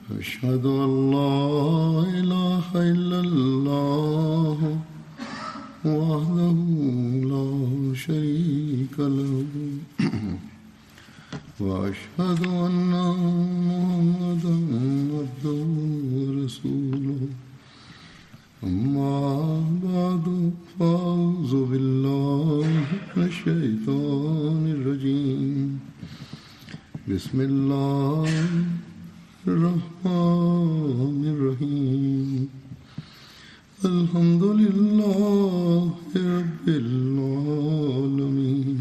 أشهد أن لا إله إلا الله وحده لا شريك له وأشهد أن محمدا عبده ورسوله أما بعد فأعوذ بالله من الشيطان الرجيم بسم الله الرحمن الرحيم الحمد لله رب العالمين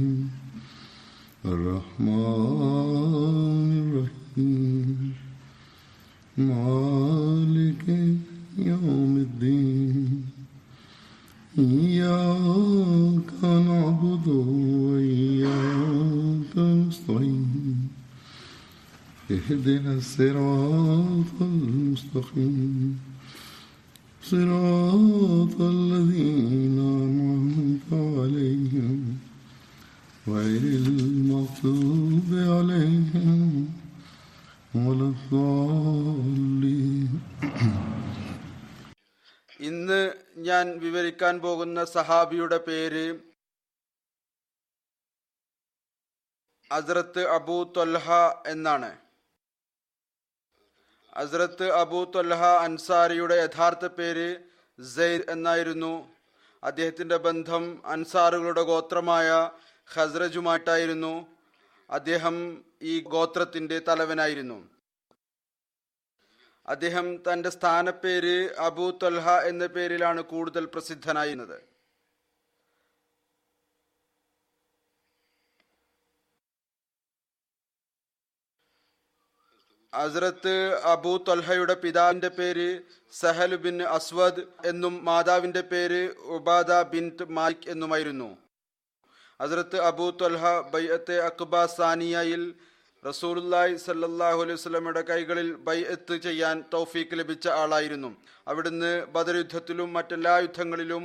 الرحمن الرحيم مالك يوم الدين إياك نعبد وإياك نستعين اهدنا الصراط المستقيم صراط الذين أنعمت عليهم غير المغضوب عليهم ولا الضالين. ഇന്ന് ഞാൻ വിവരിക്കാൻ പോകുന്ന സഹാബിയുടെ പേര് ഹസ്രത്ത് അബൂ ത്വൽഹ എന്നാണ്. ഹസ്രത്ത് അബൂ ത്വൽഹ അൻസാരിയുടെ യഥാർത്ഥ പേര് സെയ്ദ് എന്നായിരുന്നു. അദ്ദേഹത്തിന്റെ ബന്ധം അൻസാറുകളുടെ ഗോത്രമായ ഖസ്റജുമായിട്ടായിരുന്നു. അദ്ദേഹം ഈ ഗോത്രത്തിന്റെ തലവനായിരുന്നു. അദ്ദേഹം തന്റെ സ്ഥാനപ്പേര് അബൂ ത്വൽഹ എന്ന പേരിലാണ് കൂടുതൽ പ്രസിദ്ധനായിരുന്നത്. ഹസ്രത്ത് അബൂ ത്വൽഹയുടെ പിതാവിന്റെ പേര് സഹൽ ബിൻ അസ്വദ് എന്നും മാതാവിന്റെ പേര് ഉബാദ ബിൻത് മാലിക് എന്നുമായിരുന്നു. ഹസ്രത്ത് അബൂ ത്വൽഹ ബൈഅത്തെ അഖ്ബ സാനിയയിൽ റസൂലുള്ളാഹി സ്വല്ലല്ലാഹു അലൈഹി വസല്ലമയുടെ കൈകളിൽ ബൈഅത്ത് ചെയ്യാൻ തൗഫീക്ക് ലഭിച്ച ആളായിരുന്നു. അവിടുന്ന് ബദർ യുദ്ധത്തിലും മറ്റെല്ലാ യുദ്ധങ്ങളിലും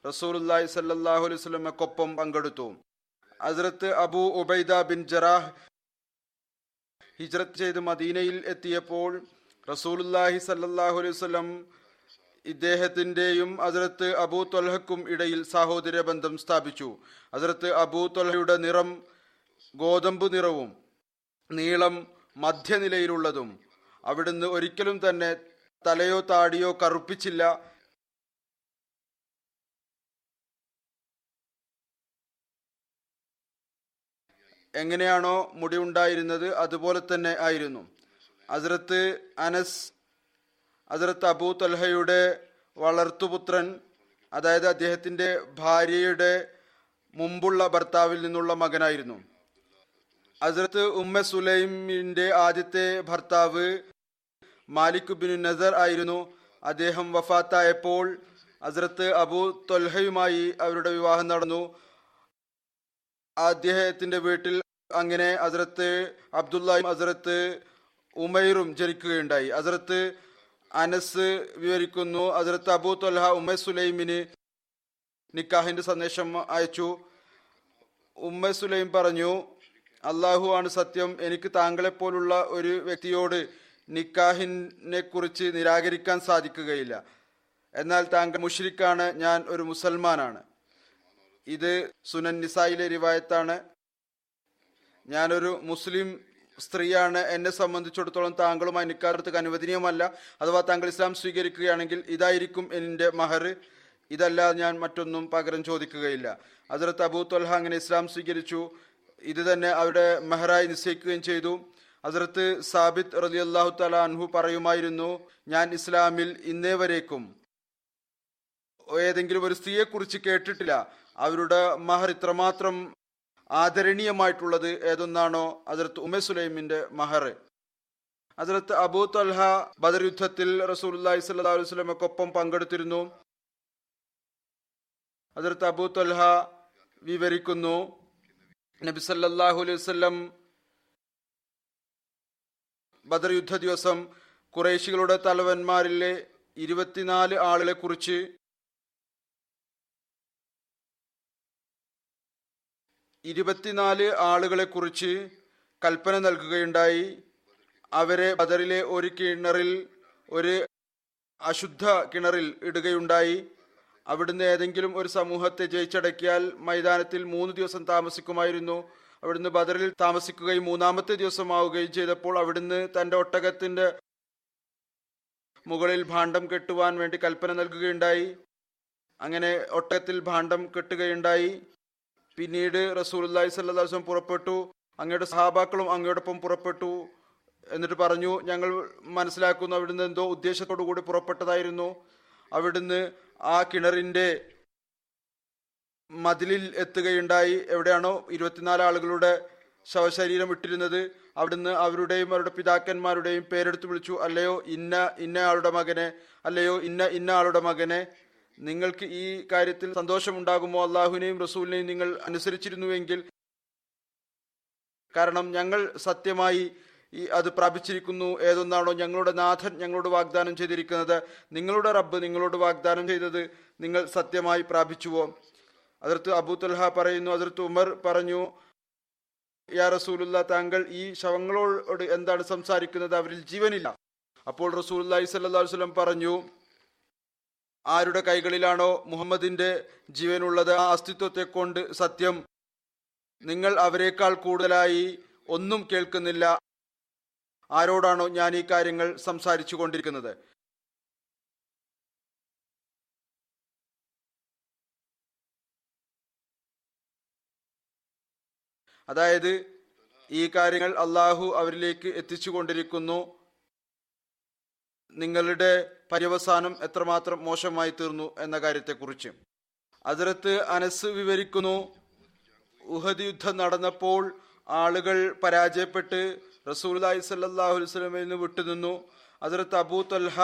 റസൂലുള്ളാഹി സ്വല്ലല്ലാഹു അലൈഹി വസല്ലമയ്ക്കൊപ്പം പങ്കെടുത്തു. ഹസ്രത്ത് അബൂ ഉബൈദ ബിൻ ജറാഹ് ഹിജ്റത്ത് ചെയ്ത് മദീനയിൽ എത്തിയപ്പോൾ റസൂലുള്ളാഹി സ്വല്ലല്ലാഹു അലൈഹി വസല്ലം ഇദ്ദേഹത്തിന്റെയും ഹസ്രത്ത് അബൂ ത്വൽഹക്കും ഇടയിൽ സഹോദര്യ ബന്ധം സ്ഥാപിച്ചു. ഹസ്രത്ത് അബൂ ത്വൽഹയുടെ നിറം ഗോതമ്പ് നിറവും നീളം മധ്യനിലയിലുള്ളതും. അവിടുന്ന് ഒരിക്കലും തന്നെ തലയോ താടിയോ കറുപ്പിച്ചില്ല. എങ്ങനെയാണോ മുടി ഉണ്ടായിരുന്നത് അതുപോലെ തന്നെ ആയിരുന്നു. ഹസ്രത്ത് അനസ് ഹസ്രത്ത് അബൂ ത്വൽഹയുടെ വളർത്തുപുത്രൻ, അതായത് അദ്ദേഹത്തിന്റെ ഭാര്യയുടെ മുമ്പുള്ള ഭർത്താവിൽ നിന്നുള്ള മകനായിരുന്നു. ഹസ്രത്ത് ഉമ്മ സുലൈമിന്റെ ആദ്യത്തെ ഭർത്താവ് മാലിക് ബിൻ നസർ ആയിരുന്നു. അദ്ദേഹം വഫാത്തായപ്പോൾ ഹസ്രത്ത് അബൂ ത്വൽഹയുമായി അവരുടെ വിവാഹം നടന്നു. അദ്ദേഹത്തിന്റെ വീട്ടിൽ അങ്ങനെ ഹസ്രത്ത് അബ്ദുള്ളയും ഹസ്രത്ത് ഉമൈറും ജനിക്കുകയുണ്ടായി. ഹസ്രത്ത് അനസ് വിവരിക്കുന്നു, ഹസ്രത്ത് അബൂ ത്വൽഹ ഉമ്മ സുലൈമിന് നിക്കാഹിന്റെ സന്ദേശം അയച്ചു. ഉമ്മ സുലൈം പറഞ്ഞു, അള്ളാഹു ആണ് സത്യം, എനിക്ക് താങ്കളെപ്പോലുള്ള ഒരു വ്യക്തിയോട് നിക്കാഹിനെ കുറിച്ച് നിരാകരിക്കാൻ സാധിക്കുകയില്ല. എന്നാൽ താങ്കൾ മുശ്രിക്കാണ്, ഞാൻ ഒരു മുസൽമാനാണ്. ഇത് സുനൻ നിസായിലെ റിവായത്താണ്. ഞാനൊരു മുസ്ലിം സ്ത്രീയാണ്, എന്നെ സംബന്ധിച്ചിടത്തോളം താങ്കളുമായി നിക്കാഹ് നടത്തുക അനുവദനീയമല്ല. അഥവാ താങ്കൾ ഇസ്ലാം സ്വീകരിക്കുകയാണെങ്കിൽ ഇതായിരിക്കും എൻ്റെ മഹർ, ഇതല്ലാതെ ഞാൻ മറ്റൊന്നും പകരം ചോദിക്കുകയില്ല. ഹസ്രത്ത് അബൂ ത്വൽഹ അങ്ങനെ ഇസ്ലാം സ്വീകരിച്ചു. ഇത് തന്നെ അവരുടെ മെഹറായി നിശ്ചയിക്കുകയും ചെയ്തു. ഹസ്രത്ത് സാബിത്ത് റളിയല്ലാഹു തആല അൻഹു പറയുമായിരുന്നു, ഞാൻ ഇസ്ലാമിൽ ഇന്നേ വരേക്കും ഏതെങ്കിലും ഒരു സ്ത്രീയെ കുറിച്ച് കേട്ടിട്ടില്ല അവരുടെ മഹർ ഇത്രമാത്രം ആദരണീയമായിട്ടുള്ളത് ഏതൊന്നാണോ ഹസ്രത്ത് ഉമ്മ സുലൈമിന്റെ മഹർ. ഹസ്രത്ത് അബൂ ത്വൽഹ ബദർ യുദ്ധത്തിൽ റസൂലുള്ളാഹി സ്വല്ലല്ലാഹു അലൈഹി വസല്ലമയ്ക്കൊപ്പം പങ്കെടുത്തിരുന്നു. ഹസ്രത്ത് അബൂ ത്വൽഹ വിവരിക്കുന്നു, നബി സല്ലല്ലാഹു അലൈഹി വസല്ലം ബദർ യുദ്ധ ദിവസം ഖുറൈശികളുടെ തലവന്മാരിലെ 24 ആളുകളെ കുറിച്ച് 24 ആളുകളെ കുറിച്ച് കൽപ്പന നൽകുകയുണ്ടായി. അവരെ ബദറിലെ ഒരു അശുദ്ധ കിണറിൽ ഇടുകയുണ്ടായി. അവിടുന്ന് ഏതെങ്കിലും ഒരു സമൂഹത്തെ ജയിച്ചടക്കിയാൽ മൈതാനത്തിൽ 3 ദിവസം താമസിക്കുമായിരുന്നു. അവിടുന്ന് ബദറിൽ താമസിക്കുകയും 3-ാമത്തെ ദിവസമാവുകയും ചെയ്തപ്പോൾ അവിടുന്ന് തന്റെ ഒട്ടകത്തിന്റെ മുകളിൽ ഭാണ്ഡം കെട്ടുവാൻ വേണ്ടി കൽപ്പന നൽകുകയുണ്ടായി. അങ്ങനെ ഒട്ടകത്തിൽ ഭാണ്ഡം കെട്ടുകയുണ്ടായി. പിന്നീട് റസൂലുള്ളാഹി സ്വല്ലല്ലാഹു അലൈഹി വസല്ലം പുറപ്പെട്ടു. അങ്ങയുടെ സഹാബാക്കളും അങ്ങയോടൊപ്പം പുറപ്പെട്ടു. എന്നിട്ട് പറഞ്ഞു, ഞങ്ങൾ മനസ്സിലാക്കുന്നു അവിടുന്ന് എന്തോ ഉദ്ദേശത്തോടു കൂടി പുറപ്പെട്ടതായിരുന്നു. അവിടുന്ന് ആ കിണറിന്റെ മതിലിൽ എത്തുകയുണ്ടായി. എവിടെയാണോ 24 ആളുകളുടെ ശവശരീരം ഇട്ടിരുന്നത്, അവിടുന്ന് അവരുടെയും അവരുടെ പിതാക്കന്മാരുടെയും പേരെടുത്ത് വിളിച്ചു. അല്ലയോ ഇന്ന ആളുടെ മകനെ, അല്ലയോ ഇന്ന ആളുടെ മകനെ, നിങ്ങൾക്ക് ഈ കാര്യത്തിൽ സന്തോഷമുണ്ടാകുമോ? അള്ളാഹുവിനെയും റസൂലിനെയും നിങ്ങൾ അനുസരിച്ചിരുന്നുവെങ്കിൽ, കാരണം ഞങ്ങൾ സത്യമായി അത് പ്രാപിച്ചിരിക്കുന്നു. ഏതൊന്നാണോ ഞങ്ങളുടെ നാഥൻ ഞങ്ങളോട് വാഗ്ദാനം ചെയ്തിരിക്കുന്നത്, നിങ്ങളുടെ റബ്ബ് നിങ്ങളോട് വാഗ്ദാനം ചെയ്തത് നിങ്ങൾ സത്യമായി പ്രാപിച്ചുവോ? ഹദ്റത്ത് അബൂ തൽഹ പറയുന്നു, ഹദ്റത്ത് ഉമർ പറഞ്ഞു, യാ റസൂലുള്ള, താങ്കൾ ഈ ശവങ്ങളോട് എന്താണ് സംസാരിക്കുന്നത്? അവരിൽ ജീവനില്ല. അപ്പോൾ റസൂലുള്ളാഹി സ്വല്ലല്ലാഹു അലൈഹി വസല്ലം പറഞ്ഞു, ആരുടെ കൈകളിലാണോ മുഹമ്മദിന്റെ ജീവനുള്ളത്, ആ അസ്തിത്വത്തെ കൊണ്ട് സത്യം, നിങ്ങൾ അവരെക്കാൾ കൂടുതലായി ഒന്നും കേൾക്കുന്നില്ല. ആരോടാണോ ഞാൻ ഈ കാര്യങ്ങൾ സംസാരിച്ചു കൊണ്ടിരിക്കുന്നത്? അതായത് ഈ കാര്യങ്ങൾ അള്ളാഹു അവരിലേക്ക് എത്തിച്ചു കൊണ്ടിരിക്കുന്നു. നിങ്ങളുടെ പര്യവസാനം എത്രമാത്രം മോശമായി തീർന്നു എന്ന കാര്യത്തെക്കുറിച്ച് ഹദ്റത്ത് അനസ് വിവരിക്കുന്നു, ഉഹദ് യുദ്ധം നടന്നപ്പോൾ ആളുകൾ പരാജയപ്പെട്ട് റസൂലുള്ളാഹി സ്വല്ലല്ലാഹു അലൈഹി വസല്ലമയിൽ നിന്ന് വിട്ടുനിന്നു. ഹദ്റത്ത് അബൂ തൽഹ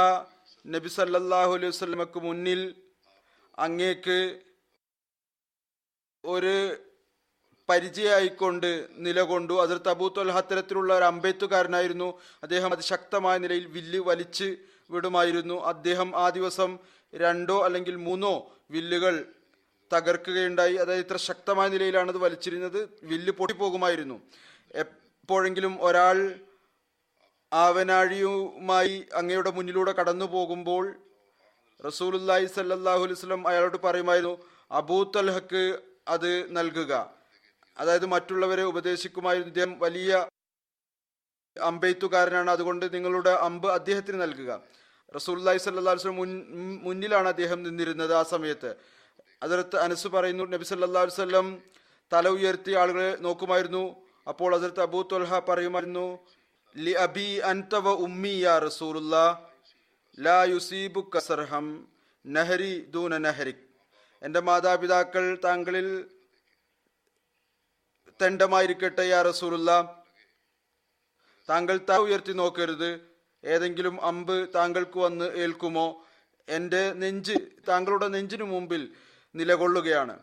നബി സല്ലല്ലാഹു അലൈഹി വസല്ലമക്ക് മുന്നിൽ അങ്ങേക്ക് ഒരു പരിചയമായിക്കൊണ്ട് നിലകൊണ്ടു. ഹദ്റത്ത് അബൂ തൽഹ അത്തരത്തിലുള്ള ഒരു അമ്പെയ്ത്തുകാരനായിരുന്നു. അദ്ദേഹം അതിശക്തമായ നിലയിൽ വില്ല് വലിച്ച് വിടുമായിരുന്നു. അദ്ദേഹം ആ ദിവസം 2 അല്ലെങ്കിൽ 3 വില്ലുകൾ തകർക്കുകയുണ്ടായി. അതായത് ഇത്ര ശക്തമായ നിലയിലാണ് അത് വലിച്ചിരുന്നത്, വില്ല് പൊട്ടിപ്പോകുമായിരുന്നു. എപ്പോഴെങ്കിലും ഒരാൾ ആവനാഴിയുമായി അങ്ങയുടെ മുന്നിലൂടെ കടന്നു പോകുമ്പോൾ റസൂലുള്ളാഹി സ്വല്ലല്ലാഹു അലൈഹി വസല്ലം അയാളോട് പറയുമായിരുന്നു, അബൂ തൽഹക്ക് അത് നൽകുക. അതായത് മറ്റുള്ളവരെ ഉപദേശിക്കുമായിരുന്നു, ഇദ്ദേഹം വലിയ അമ്പെയ്ത്തുകാരനാണ്, അതുകൊണ്ട് നിങ്ങളുടെ അമ്പ് അദ്ദേഹത്തിന് നൽകുക. റസൂലുള്ളാഹി സ്വല്ലല്ലാഹു അലൈഹി വസല്ലം മുന്നിലാണ് അദ്ദേഹം നിന്നിരുന്നത് ആ സമയത്ത്. ഹദ്റത്ത് അനസ് പറയുന്നു, നബി സല്ലല്ലാഹു അലൈഹി വസല്ലം തല ഉയർത്തി ആളുകളെ നോക്കുമായിരുന്നു. അപ്പോൾ ഹദ്റത്ത് അബൂ തൽഹ പറയുമായിരുന്നു, ലി അബി അൻത വ ഉമ്മി യാ റസൂലുള്ളാഹ് ലാ യുസീബുക സർഹം നഹരി ദൂന നഹരിക്. എൻ്റെ മാതാപിതാക്കൾ താങ്കളിൽ തെണ്ടമായിരിക്കട്ടെ യാ റസൂലുള്ളാഹ്, താങ്കൾ തല ഉയർത്തി നോക്കരുത്, ഏതെങ്കിലും അമ്പ് താങ്കൾക്ക് വന്ന് ഏൽക്കുമോ? എൻ്റെ നെഞ്ച് താങ്കളുടെ നെഞ്ചിനു മുമ്പിൽ നിലകൊള്ളുകയാണ്.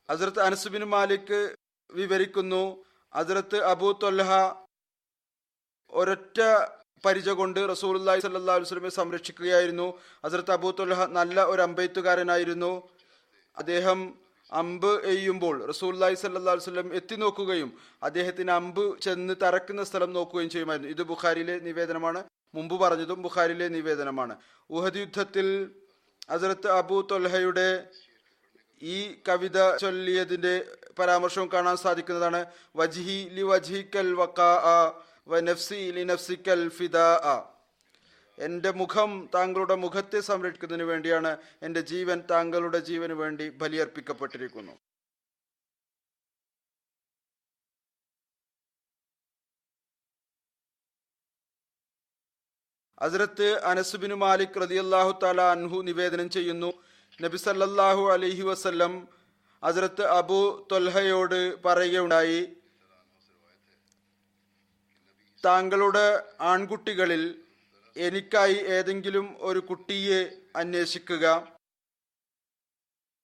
ഹസ്രത്ത് അനസ് ബിൻ മാലിക് വിവരിക്കുന്നു, ഹസ്രത്ത് അബൂ തൽഹ ഒരൊറ്റ പരിച കൊണ്ട് റസൂലുള്ളാഹി സ്വല്ലല്ലാഹു അലൈഹി വസല്ലമയെ സംരക്ഷിക്കുകയായിരുന്നു. ഹസ്രത്ത് അബൂ തൽഹ നല്ല ഒരു അമ്പെയ്ത്തുകാരനായിരുന്നു. അദ്ദേഹം അമ്പ് എയ്യുമ്പോൾ റസൂലുള്ളാഹി സ്വല്ലല്ലാഹു അലൈഹി വസല്ലം എത്തി നോക്കുകയും അദ്ദേഹത്തിന് അമ്പ് ചെന്ന് തറക്കുന്ന സ്ഥലം നോക്കുകയും ചെയ്യുമായിരുന്നു. ഇത് ബുഖാരിയിലെ നിവേദനമാണ്, മുമ്പ് പറഞ്ഞതും ബുഖാരിയിലെ നിവേദനമാണ്. ഉഹദ് യുദ്ധത്തിൽ ഹസ്രത്ത് അബൂ തൽഹയുടെ ഈ കവിത ചൊല്ലിയതിന്റെ പരാമർശവും കാണാൻ സാധിക്കുന്നതാണ്. വജ്ഹി ലി വജ്ഹിക്കൽ വഖാഅ വ നഫ്സി ലി നഫ്സിക്കൽ ഫിദാഅ. എൻ്റെ മുഖം താങ്കളുടെ മുഖത്തെ സംരക്ഷിക്കുന്നതിന് വേണ്ടിയാണ്, എൻ്റെ ജീവൻ താങ്കളുടെ ജീവന് വേണ്ടി ബലിയർപ്പിക്കപ്പെട്ടിരിക്കുന്നു. ഹസ്രത്ത് അനസ് ബിൻ മാലിക് റളിയല്ലാഹു തആല അൻഹു നിവേദനം ചെയ്യുന്നു, നബി സല്ലല്ലാഹു അലൈഹി വസല്ലം ഹസ്രത്ത് അബൂ തൽഹയോട് പറയുകയുണ്ടായി, താങ്കളുടെ ആൺകുട്ടികളിൽ എനിക്കായി ഏതെങ്കിലും ഒരു കുട്ടിയെ അന്വേഷിക്കുക.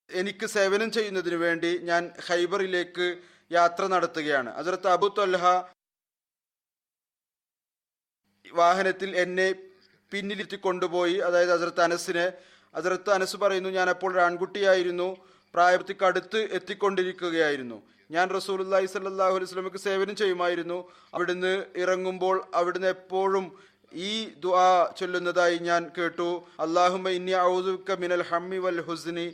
എനിക്ക് സേവനം ചെയ്യുന്നതിന് വേണ്ടി ഞാൻ ഖൈബറിലേക്ക് യാത്ര നടത്തുകയാണ്. ഹസ്രത്ത് അബൂ തൽഹ വാഹനത്തിൽ എന്നെ പിന്നിലിരുത്തി കൊണ്ടുപോയി, അതായത് ഹസ്രത്ത് അനസിനെ. ഹസ്രത്ത് അനസ് പറയുന്നു, ഞാൻ അപ്പോൾ ഒരു ആൺകുട്ടിയായിരുന്നു, പ്രായപൂർത്തിക്ക് അടുത്ത് എത്തിക്കൊണ്ടിരിക്കുകയായിരുന്നു. ഞാൻ റസൂലുള്ളാഹി സ്വല്ലല്ലാഹു അലൈഹി വസല്ലമക്ക് സേവനം ചെയ്യുമായിരുന്നു. അവിടുന്ന് ഇറങ്ങുമ്പോൾ അവിടുന്ന് എപ്പോഴും ഈ ദുആ ചൊല്ലുന്നതായി ഞാൻ കേട്ടു. അല്ലാഹുമ്മ ഇന്നി അഊദുക മിനൽ ഹമ്മി വൽ ഹുസ്നി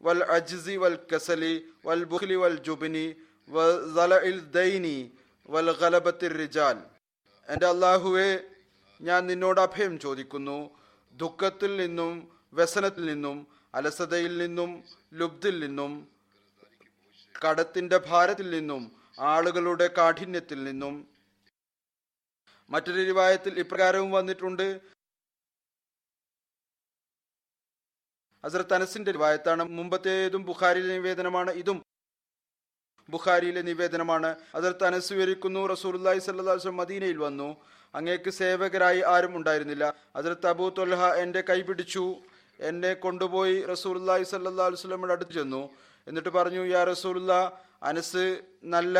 വൽ അജ്സി വൽ കസലി വൽ ബുഖ്ലി വൽ ജുബ്നി വൽ ദൈനി വൽ ഗലബത്തിർ റിജാൽ. എൻ്റെ അല്ലാഹുവേ, ഞാൻ നിന്നോട് അഭയം ചോദിക്കുന്നു ദുഃഖത്തിൽ നിന്നും, വ്യസനത്തിൽ നിന്നും, അലസതയിൽ നിന്നും, ലുബ്ധിൽ നിന്നും, കടത്തിന്റെ ഭാരത്തിൽ നിന്നും, ആളുകളുടെ കാഠിന്യത്തിൽ നിന്നും. മറ്റൊരു റിവായത്തിൽ ഇപ്രകാരവും വന്നിട്ടുണ്ട്. ഹസ്രത്ത് അനസിന്റെ റിവായത്താണ്. മുമ്പത്തേതും ബുഖാരിയിലെ നിവേദനമാണ്, ഇതും ബുഖാരിയിലെ നിവേദനമാണ്. ഹസ്രത്ത് അനസ് വിവരിക്കുന്നു, റസൂലുള്ളാഹി സ്വല്ലല്ലാഹു അലൈഹി വസല്ലം മദീനയിൽ വന്നു. അങ്ങേക്ക് സേവകരായി ആരും ഉണ്ടായിരുന്നില്ല. ഹസ്രത്ത് അബൂ ത്വൽഹ എന്റെ കൈ പിടിച്ചു എന്നെ കൊണ്ടുപോയി റസൂലുള്ളാഹി സ്വല്ലല്ലാഹു അലൈഹി വസല്ലമയുടെ അടുത്ത് ചെന്നു. എന്നിട്ട് പറഞ്ഞു, യാ റസൂലുള്ളാ, അനസ് നല്ല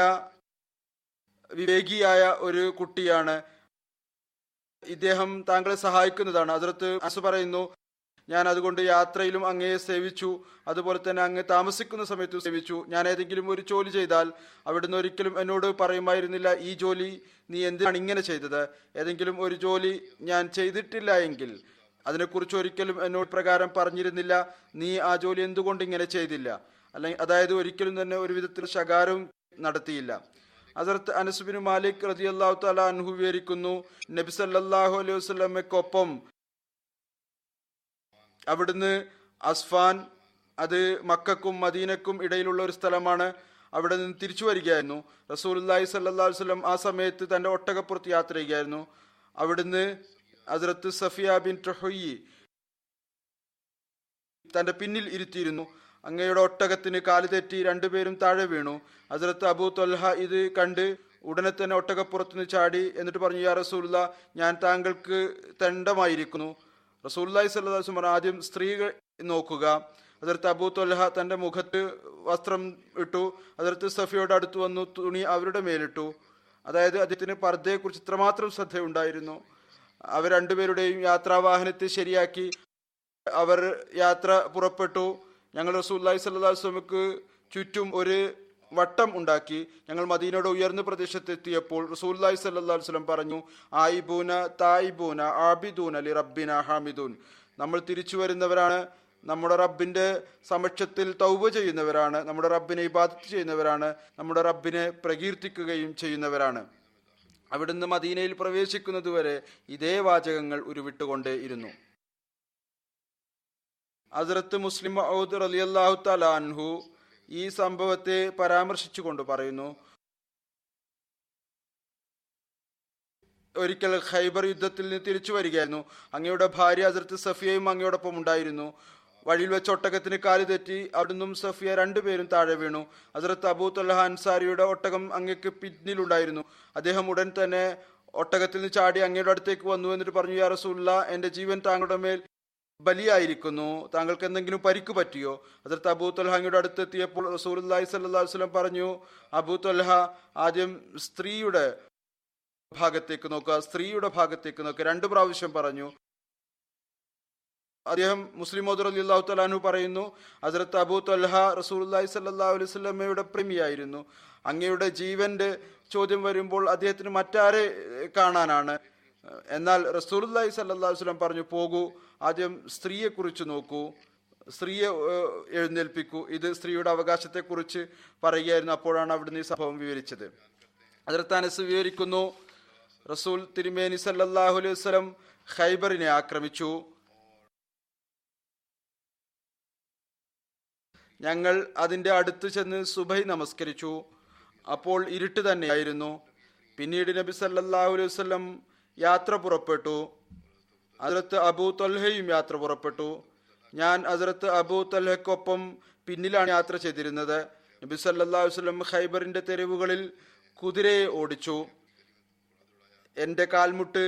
വിവേകിയായ ഒരു കുട്ടിയാണ്, ഇദ്ദേഹം താങ്കളെ സഹായിക്കുന്നതാണ്. ഹസ്രത്ത് അനസ് പറയുന്നു, ഞാൻ അതുകൊണ്ട് യാത്രയിലും അങ്ങയെ സേവിച്ചു, അതുപോലെ തന്നെ അങ്ങ് താമസിക്കുന്ന സമയത്ത് സേവിച്ചു. ഞാൻ ഏതെങ്കിലും ഒരു ജോലി ചെയ്താൽ അവിടുന്ന് ഒരിക്കലും എന്നോട് പറയുമായിരുന്നില്ല, ഈ ജോലി നീ എന്തിനാണ് ഇങ്ങനെ ചെയ്തത്. ഏതെങ്കിലും ഒരു ജോലി ഞാൻ ചെയ്തിട്ടില്ല എങ്കിൽ അതിനെക്കുറിച്ച് ഒരിക്കലും എന്നോട് പ്രകാരം പറഞ്ഞിരുന്നില്ല, നീ ആ ജോലി എന്തുകൊണ്ട് ഇങ്ങനെ ചെയ്തില്ല. അല്ലെങ്കിൽ അതായത് ഒരിക്കലും തന്നെ ഒരു വിധത്തിൽ ശകാരവും നടത്തിയില്ല. ഹസ്രത്ത് അനസ് ബിൻ മാലിക് റളിയല്ലാഹു തആല അൻഹു വിവരിക്കുന്നു, നബി സല്ലല്ലാഹു അലൈഹി വസല്ലമയ്ക്കൊപ്പം അവിടുന്ന് അസ്ഫാൻ, അത് മക്കക്കും മദീനക്കും ഇടയിലുള്ള ഒരു സ്ഥലമാണ്, അവിടെ നിന്ന് തിരിച്ചു വരികയായിരുന്നു. റസൂലുള്ളാഹി സ്വല്ലല്ലാഹു അലൈഹി വസല്ലം ആ സമയത്ത് തന്റെ ഒട്ടകപ്പുറത്ത് യാത്ര ചെയ്യുകയായിരുന്നു. അവിടുന്ന് ഹസ്രത്ത് സഫിയ ബിൻത് ഹുയ്യ് തന്റെ പിന്നിൽ ഇരുത്തിയിരുന്നു. അങ്ങയുടെ ഒട്ടകത്തിന് കാല് തെറ്റി രണ്ടുപേരും താഴെ വീണു. ഹസ്രത്ത് അബൂ ത്വൽഹ ഇത് കണ്ട് ഉടനെ തന്നെ ഒട്ടകപ്പുറത്തുനിന്ന് ചാടി. എന്നിട്ട് പറഞ്ഞു, യാ റസൂലുള്ളാ, ഞാൻ താങ്കൾക്ക് തെണ്ടമായിരിക്കുന്നു. റസൂലുള്ളാഹി സ്വല്ലല്ലാഹു അലൈഹി വസല്ലം ആദ്യം സ്ത്രീകൾ നോക്കുക. ഹസ്രത്ത് അബൂ ത്വൽഹ തന്റെ മുഖത്ത് വസ്ത്രം ഇട്ടു. ഹസ്രത്ത് സഫിയോട് അടുത്ത് വന്നു തുണി അവരുടെ മേലിട്ടു. അതായത് അദ്ദേഹത്തിന് പർദ്ദയെക്കുറിച്ച് ഇത്രമാത്രം ശ്രദ്ധയുണ്ടായിരുന്നു. അവർ രണ്ടുപേരുടെയും യാത്രാവാഹനത്തെ ശരിയാക്കി അവർ യാത്ര പുറപ്പെട്ടു. ഞങ്ങൾ റസൂലുള്ളാഹി സ്വല്ലല്ലാഹു അലൈഹി വസല്ലമക്ക് ചുറ്റും ഒരു വട്ടം ഉണ്ടാക്കി. ഞങ്ങൾ മദീനയുടെ ഉയർന്ന പ്രദേശത്തെത്തിയപ്പോൾ റസൂലുള്ളാഹി സ്വല്ലല്ലാഹു അലൈഹി വസല്ലം പറഞ്ഞു, ആയിബൂന തായിബൂന ആബിദൂന ലി റബ്ബിന ഹാമിദൂൻ. നമ്മൾ തിരിച്ചു വരുന്നവരാണ്, നമ്മുടെ റബ്ബിന്റെ സമക്ഷത്തിൽ തൗബ ചെയ്യുന്നവരാണ്, നമ്മുടെ റബ്ബിനെ ഇബാദത്ത് ചെയ്യുന്നവരാണ്, നമ്മുടെ റബ്ബിനെ പ്രകീർത്തിക്കുകയും ചെയ്യുന്നവരാണ്. അവിടുന്ന് മദീനയിൽ പ്രവേശിക്കുന്നതുവരെ ഇതേ വാചകങ്ങൾ ഉരുവിട്ടുകൊണ്ടേ ഇരുന്നു. ഹസ്രത്ത് മുസ്ലിം മഊദ് റളിയല്ലാഹു തആല അൻഹു ഈ സംഭവത്തെ പരാമർശിച്ചുകൊണ്ട് പറയുന്നു, ഒരിക്കൽ ഖൈബർ യുദ്ധത്തിൽ നിന്ന് തിരിച്ചു വരികയായിരുന്നു. അങ്ങയുടെ ഭാര്യ ഹസ്രത്ത് സഫിയയും അങ്ങയോടൊപ്പം ഉണ്ടായിരുന്നു. വഴിയിൽ വെച്ച് ഒട്ടകത്തിന് കാല് തെറ്റി അവിടുന്നും സഫിയ രണ്ടുപേരും താഴെ വീണു. ഹസ്രത്ത് അബൂ ത്വൽഹ അൻസാരിയുടെ ഒട്ടകം അങ്ങക്ക് പിന്നിലുണ്ടായിരുന്നു. അദ്ദേഹം ഉടൻ തന്നെ ഒട്ടകത്തിൽ നിന്ന് ചാടി അങ്ങയുടെ അടുത്തേക്ക് വന്നു. എന്നിട്ട് പറഞ്ഞു, യാ റസൂലുള്ളാ, എന്റെ ജീവൻ താങ്കളുടെ മേൽ ബലിയായിരിക്കുന്നു, താങ്കൾക്ക് എന്തെങ്കിലും പരിക്ക് പറ്റിയോ? ഹസ്രത്ത് അബൂ ത്വൽഹ അങ്ങയുടെ അടുത്തെത്തിയപ്പോൾ റസൂലുള്ളാഹി സ്വല്ലല്ലാഹു അലൈഹി വസല്ലം പറഞ്ഞു, അബൂ ത്വൽഹ, ആദ്യം സ്ത്രീയുടെ ഭാഗത്തേക്ക് നോക്കുക, സ്ത്രീയുടെ ഭാഗത്തേക്ക് നോക്കുക. 2 പ്രാവശ്യം പറഞ്ഞു. അദ്ദേഹം മുസ്ലിം മൗദ് റളിയല്ലാഹു തആല അൻഹു പറയുന്നു, ഹസ്രത്ത് അബൂ ത്വൽഹ റസൂലുള്ളാഹി സ്വല്ലല്ലാഹു അലൈഹി വസല്ലമയുടെ പ്രേമിയായിരുന്നു. അങ്ങയുടെ ജീവന്റെ ചോദ്യം വരുമ്പോൾ അദ്ദേഹത്തിന് മറ്റാരെ കാണാനാണ്? എന്നാൽ റസൂലുള്ളാഹി സ്വല്ലല്ലാഹു അലൈഹി വസല്ലം പറഞ്ഞു, പോകൂ, ആദ്യം സ്ത്രീയെ കുറിച്ച് നോക്കൂ, സ്ത്രീയെ എഴുന്നേൽപ്പിക്കൂ. ഇത് സ്ത്രീയുടെ അവകാശത്തെക്കുറിച്ച് പറയുകയായിരുന്നു. അപ്പോഴാണ് അവിടുന്ന് ഈ സംഭവം വിവരിച്ചത്. ഹസ്രത്ത് അനസ് വിവരിക്കുന്നു, റസൂൽ തിരുമേനി സല്ലല്ലാഹു അലൈഹി വസല്ലം ഖൈബറിനെ ആക്രമിച്ചു. ഞങ്ങൾ അതിന്റെ അടുത്ത് ചെന്ന് സുബഹി നമസ്കരിച്ചു. അപ്പോൾ ഇരുട്ട് തന്നെയായിരുന്നു. പിന്നീട് നബി സല്ലല്ലാഹു അലൈഹി വസല്ലം യാത്ര പുറപ്പെട്ടു. ഹസ്രത്ത് അബൂ ത്വൽഹയും യാത്ര പുറപ്പെട്ടു. ഞാൻ ഹസ്രത്ത് അബൂ ത്വൽഹയ്ക്കൊപ്പം പിന്നിലാണ് യാത്ര ചെയ്തിരുന്നത്. നബി സല്ലല്ലാഹു അലൈഹി വസല്ലം ഖൈബറിന്റെ തെരുവുകളിൽ കുതിരയെ ഓടിച്ചു. എൻ്റെ കാൽമുട്ട്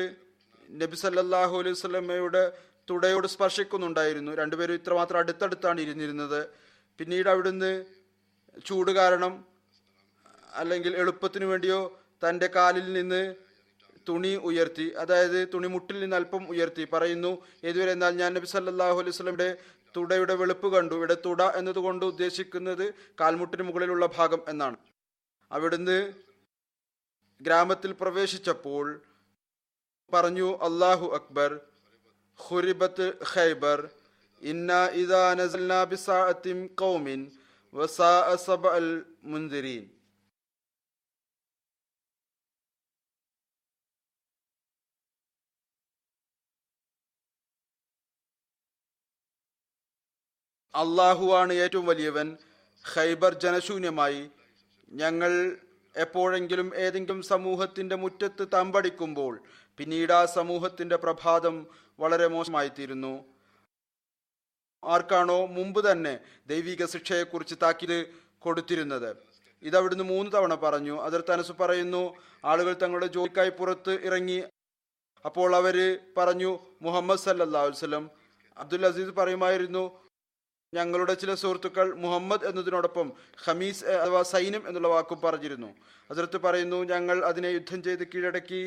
നബി സല്ലല്ലാഹു അലൈഹി വസല്ലമയുടെ തുടയോട് സ്പർശിക്കുന്നുണ്ടായിരുന്നു. രണ്ടുപേരും ഇത്രമാത്രം അടുത്തടുത്താണ് ഇരുന്നിരുന്നത്. പിന്നീട് അവിടുന്ന് ചൂട് കാരണം അല്ലെങ്കിൽ എളുപ്പത്തിനു വേണ്ടിയോ തൻ്റെ കാലിൽ നിന്ന് തുണി ഉയർത്തി, അതായത് തുണി മുട്ടിൽ നിന്ന് അല്പം ഉയർത്തി. പറയുന്നു, ഏതുവരെ എന്നാൽ ഞാൻ നബി സല്ലല്ലാഹു അലൈഹി വസല്ലമയുടെ തുടയുടെ വെളുപ്പ് കണ്ടു. ഇവിടെ തുട എന്നതുകൊണ്ട് ഉദ്ദേശിക്കുന്നത് കാൽമുട്ടിന് മുകളിലുള്ള ഭാഗം എന്നാണ്. അവിടുന്ന് ഗ്രാമത്തിൽ പ്രവേശിച്ചപ്പോൾ പറഞ്ഞു, അല്ലാഹു അക്ബർ, ഖുരിബത്ത് ഖൈബർ, ഇന്നാ ഇദാ നസൽനാ ബിസാഅത്തിൻ ഖൗമിൻ വസാഅ സബഅൽ മുൻദിരീൻ. അള്ളാഹുവാണ് ഏറ്റവും വലിയവൻ. ഖൈബർ ജനശൂന്യമായി. ഞങ്ങൾ എപ്പോഴെങ്കിലും ഏതെങ്കിലും സമൂഹത്തിന്റെ മുറ്റത്ത് തമ്പടിക്കുമ്പോൾ പിന്നീട് ആ സമൂഹത്തിന്റെ പ്രഭാതം വളരെ മോശമായിത്തീരുന്നു. ആർക്കാണോ മുമ്പ് തന്നെ ദൈവിക ശിക്ഷയെക്കുറിച്ച് താക്കീത് കൊടുത്തിരുന്നത്. ഇതവിടുന്ന് 3 തവണ പറഞ്ഞു. ഹദ്റത്ത് അനസ് പറയുന്നു, ആളുകൾ തങ്ങളുടെ ജോലിക്കായി പുറത്ത് ഇറങ്ങി. അപ്പോൾ അവര് പറഞ്ഞു, മുഹമ്മദ് സല്ലല്ലാഹു അലൈഹി വസല്ലം. അബ്ദുൽ അസീസ് പറയുമായിരുന്നു, ഞങ്ങളുടെ ചില സുഹൃത്തുക്കൾ മുഹമ്മദ് എന്നതിനോടൊപ്പം ഖമീസ് അഥവാ സൈന്യം എന്നുള്ള വാക്കും പറഞ്ഞിരുന്നു. ഹദ്റത്ത് പറയുന്നു, ഞങ്ങൾ അതിനെ യുദ്ധം ചെയ്ത് കീഴടക്കി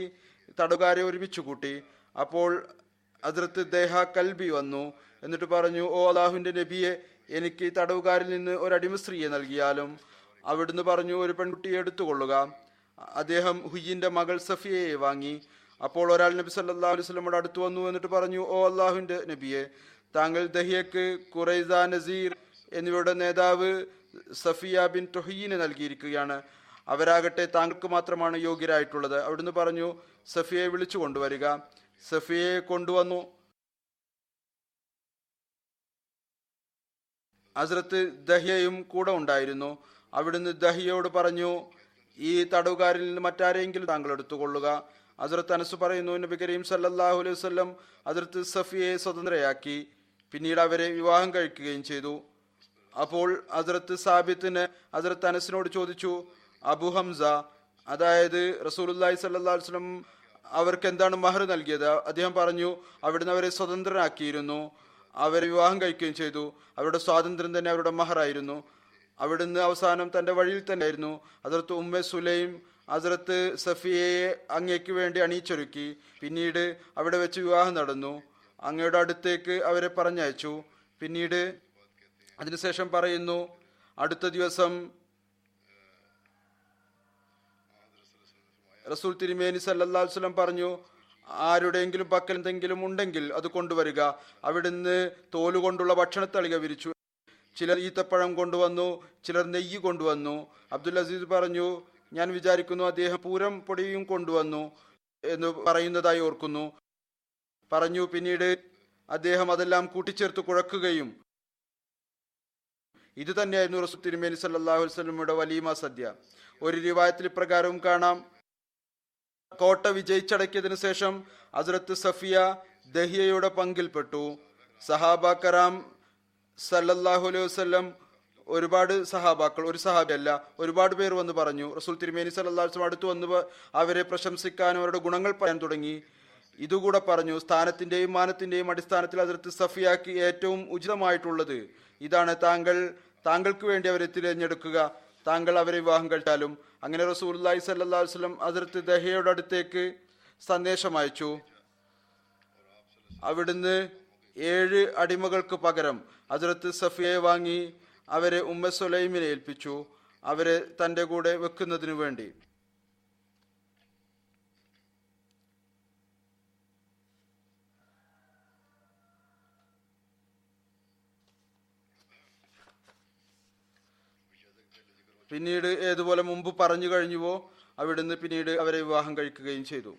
തടവുകാരെ ഒരുമിച്ച് കൂട്ടി. അപ്പോൾ ഹദ്റത്ത് ദേഹ കൽബി വന്നു. എന്നിട്ട് പറഞ്ഞു, ഓ അല്ലാഹുവിന്റെ നബിയെ, എനിക്ക് തടവുകാരിൽ നിന്ന് ഒരു അടിമ സ്ത്രീയെ നൽകിയാലും. അവിടുന്ന് പറഞ്ഞു, ഒരു പെൺകുട്ടിയെ എടുത്തുകൊള്ളുക. അദ്ദേഹം ഹുയ്യിന്റെ മകൾ സഫിയയെ വാങ്ങി. അപ്പോൾ ഒരാൾ നബി സല്ലല്ലാഹു അലൈഹി വസല്ലമയുടെ അടുത്ത് വന്നു. എന്നിട്ട് പറഞ്ഞു, ഓ അല്ലാഹുവിന്റെ നബിയെ, താങ്കൾ ദഹിയക്ക് ഖുറൈസ, നസീർ എന്നിവയുടെ നേതാവ് സഫിയ ബിൻ തുഹീനെ നൽകിയിരിക്കുകയാണ്. അവരാകട്ടെ താങ്കൾക്ക് മാത്രമാണ് യോഗ്യരായിട്ടുള്ളത്. അവിടുന്ന് പറഞ്ഞു, സഫിയയെ വിളിച്ചു കൊണ്ടുവരിക. സഫിയയെ കൊണ്ടുവന്നു. ഹസ്രത്ത് ദഹിയയും കൂടെ ഉണ്ടായിരുന്നു. അവിടുന്ന് ദഹിയയോട് പറഞ്ഞു, ഈ തടവുകാരിൽ നിന്ന് മറ്റാരെങ്കിലും താങ്കൾ എടുത്തുകൊള്ളുക. ഹസ്രത്ത് അനസ് പറയുന്നു, നബി കരീം സല്ലല്ലാഹു അലൈഹി വസല്ലം ഹസ്രത്ത് സഫിയയെ സ്വതന്ത്രയാക്കി. പിന്നീട് അവരെ വിവാഹം കഴിക്കുകയും ചെയ്തു. അപ്പോൾ ഹസ്രത്ത് സാബിത്തിന് ഹസ്രത്ത് അനസിനോട് ചോദിച്ചു, അബു ഹംസ, അതായത് റസൂലുള്ളാഹി സ്വല്ലല്ലാഹു അലൈഹി വസല്ലം അവർക്ക് എന്താണ് മഹർ നൽകിയത്? അദ്ദേഹം പറഞ്ഞു, അവിടുന്ന് അവരെ സ്വതന്ത്രരാക്കിയിരുന്നു, അവരെ വിവാഹം കഴിക്കുകയും ചെയ്തു. അവരുടെ സ്വാതന്ത്ര്യം തന്നെ അവരുടെ മഹറായിരുന്നു. അവിടുന്ന് അവസാനം തന്റെ വഴിയിൽ തന്നെ ആയിരുന്നു. ഹസ്രത്ത് ഉമ്മ സുലൈം ഹസ്രത്ത് സഫിയയെ അങ്ങേക്ക് വേണ്ടി അണിയിച്ചൊരുക്കി. പിന്നീട് അവിടെ വെച്ച് വിവാഹം നടന്നു. അങ്ങയുടെ അടുത്തേക്ക് അവരെ പറഞ്ഞയച്ചു. പിന്നീട് അതിനുശേഷം പറയുന്നു, അടുത്ത ദിവസം റസൂൽ തിരുമേനി സല്ലല്ലാഹു അലൈഹി വസല്ലം പറഞ്ഞു, ആരുടെയെങ്കിലും പക്കൽ എന്തെങ്കിലും ഉണ്ടെങ്കിൽ അത് കൊണ്ടുവരിക. അവിടുന്ന് തോലുകൊണ്ടുള്ള ഭക്ഷണത്തളിക വിരിച്ചു. ചിലർ ഈത്തപ്പഴം കൊണ്ടുവന്നു, ചിലർ നെയ്യ് കൊണ്ടുവന്നു. അബ്ദുൽ അസീസ് പറഞ്ഞു, ഞാൻ വിചാരിക്കുന്നു അദ്ദേഹം പൂരം പൊടിയും കൊണ്ടുവന്നു എന്ന് പറയുന്നതായി ഓർക്കുന്നു. പറഞ്ഞു, പിന്നീട് അദ്ദേഹം അതെല്ലാം കൂട്ടിച്ചേർത്ത് കുഴക്കുകയും. ഇത് തന്നെയായിരുന്നു റസൂൽ തിരുമേനി സല്ലല്ലാഹു അലൈഹി വസല്ലമയുടെ വലീമ സദ്യ. ഒരു റിവായത്തിൽ ഇപ്രകാരവും കാണാം, കോട്ട വിജയിച്ചടക്കിയതിനു ശേഷം ഹസ്രത്ത് സഫിയ ദഹിയയുടെ പങ്കിൽപ്പെട്ടു. സഹാബ കറാം സല്ലല്ലാഹു അലൈഹി വസല്ലം ഒരുപാട് സഹാബാക്കൾ, ഒരു സഹാബിയല്ല ഒരുപാട് പേർ വന്ന് പറഞ്ഞു. റസൂൽ തിരുമേനി സല്ലല്ലാഹു അലൈഹി വസല്ലം അടുത്ത് വന്ന് അവരെ പ്രശംസിക്കാനും അവരുടെ ഗുണങ്ങൾ പറയാൻ തുടങ്ങി. ഇതുകൂടെ പറഞ്ഞു, സ്ഥാനത്തിന്റെയും മാനത്തിന്റെയും അടിസ്ഥാനത്തിൽ ഹസ്രത്ത് സഫിയക്ക് ഏറ്റവും ഉചിതമായിട്ടുള്ളത് ഇതാണ്, താങ്കൾക്ക് വേണ്ടി അവരെ തിരഞ്ഞെടുക്കുക, താങ്കൾ അവരെ വിവാഹം കഴിച്ചാലും. അങ്ങനെ റസൂലുള്ളാഹി സ്വല്ലല്ലാഹു അലൈഹി വസല്ലം ഹസ്രത്ത് ദഹിയയുടെ അടുത്തേക്ക് സന്ദേശം അയച്ചു. അവിടുന്ന് 7 അടിമകൾക്ക് പകരം ഹസ്രത്ത് സഫിയയെ വാങ്ങി അവരെ ഉമ്മ സുലൈമിനെ ഏൽപ്പിച്ചു, അവരെ തന്റെ കൂടെ വെക്കുന്നതിനു വേണ്ടി. പിന്നീട് ഏതുപോലെ മുമ്പ് പറഞ്ഞു കഴിഞ്ഞുവോ അവിടുന്ന് പിന്നീട് അവരെ വിവാഹം കഴിക്കുകയും ചെയ്തു.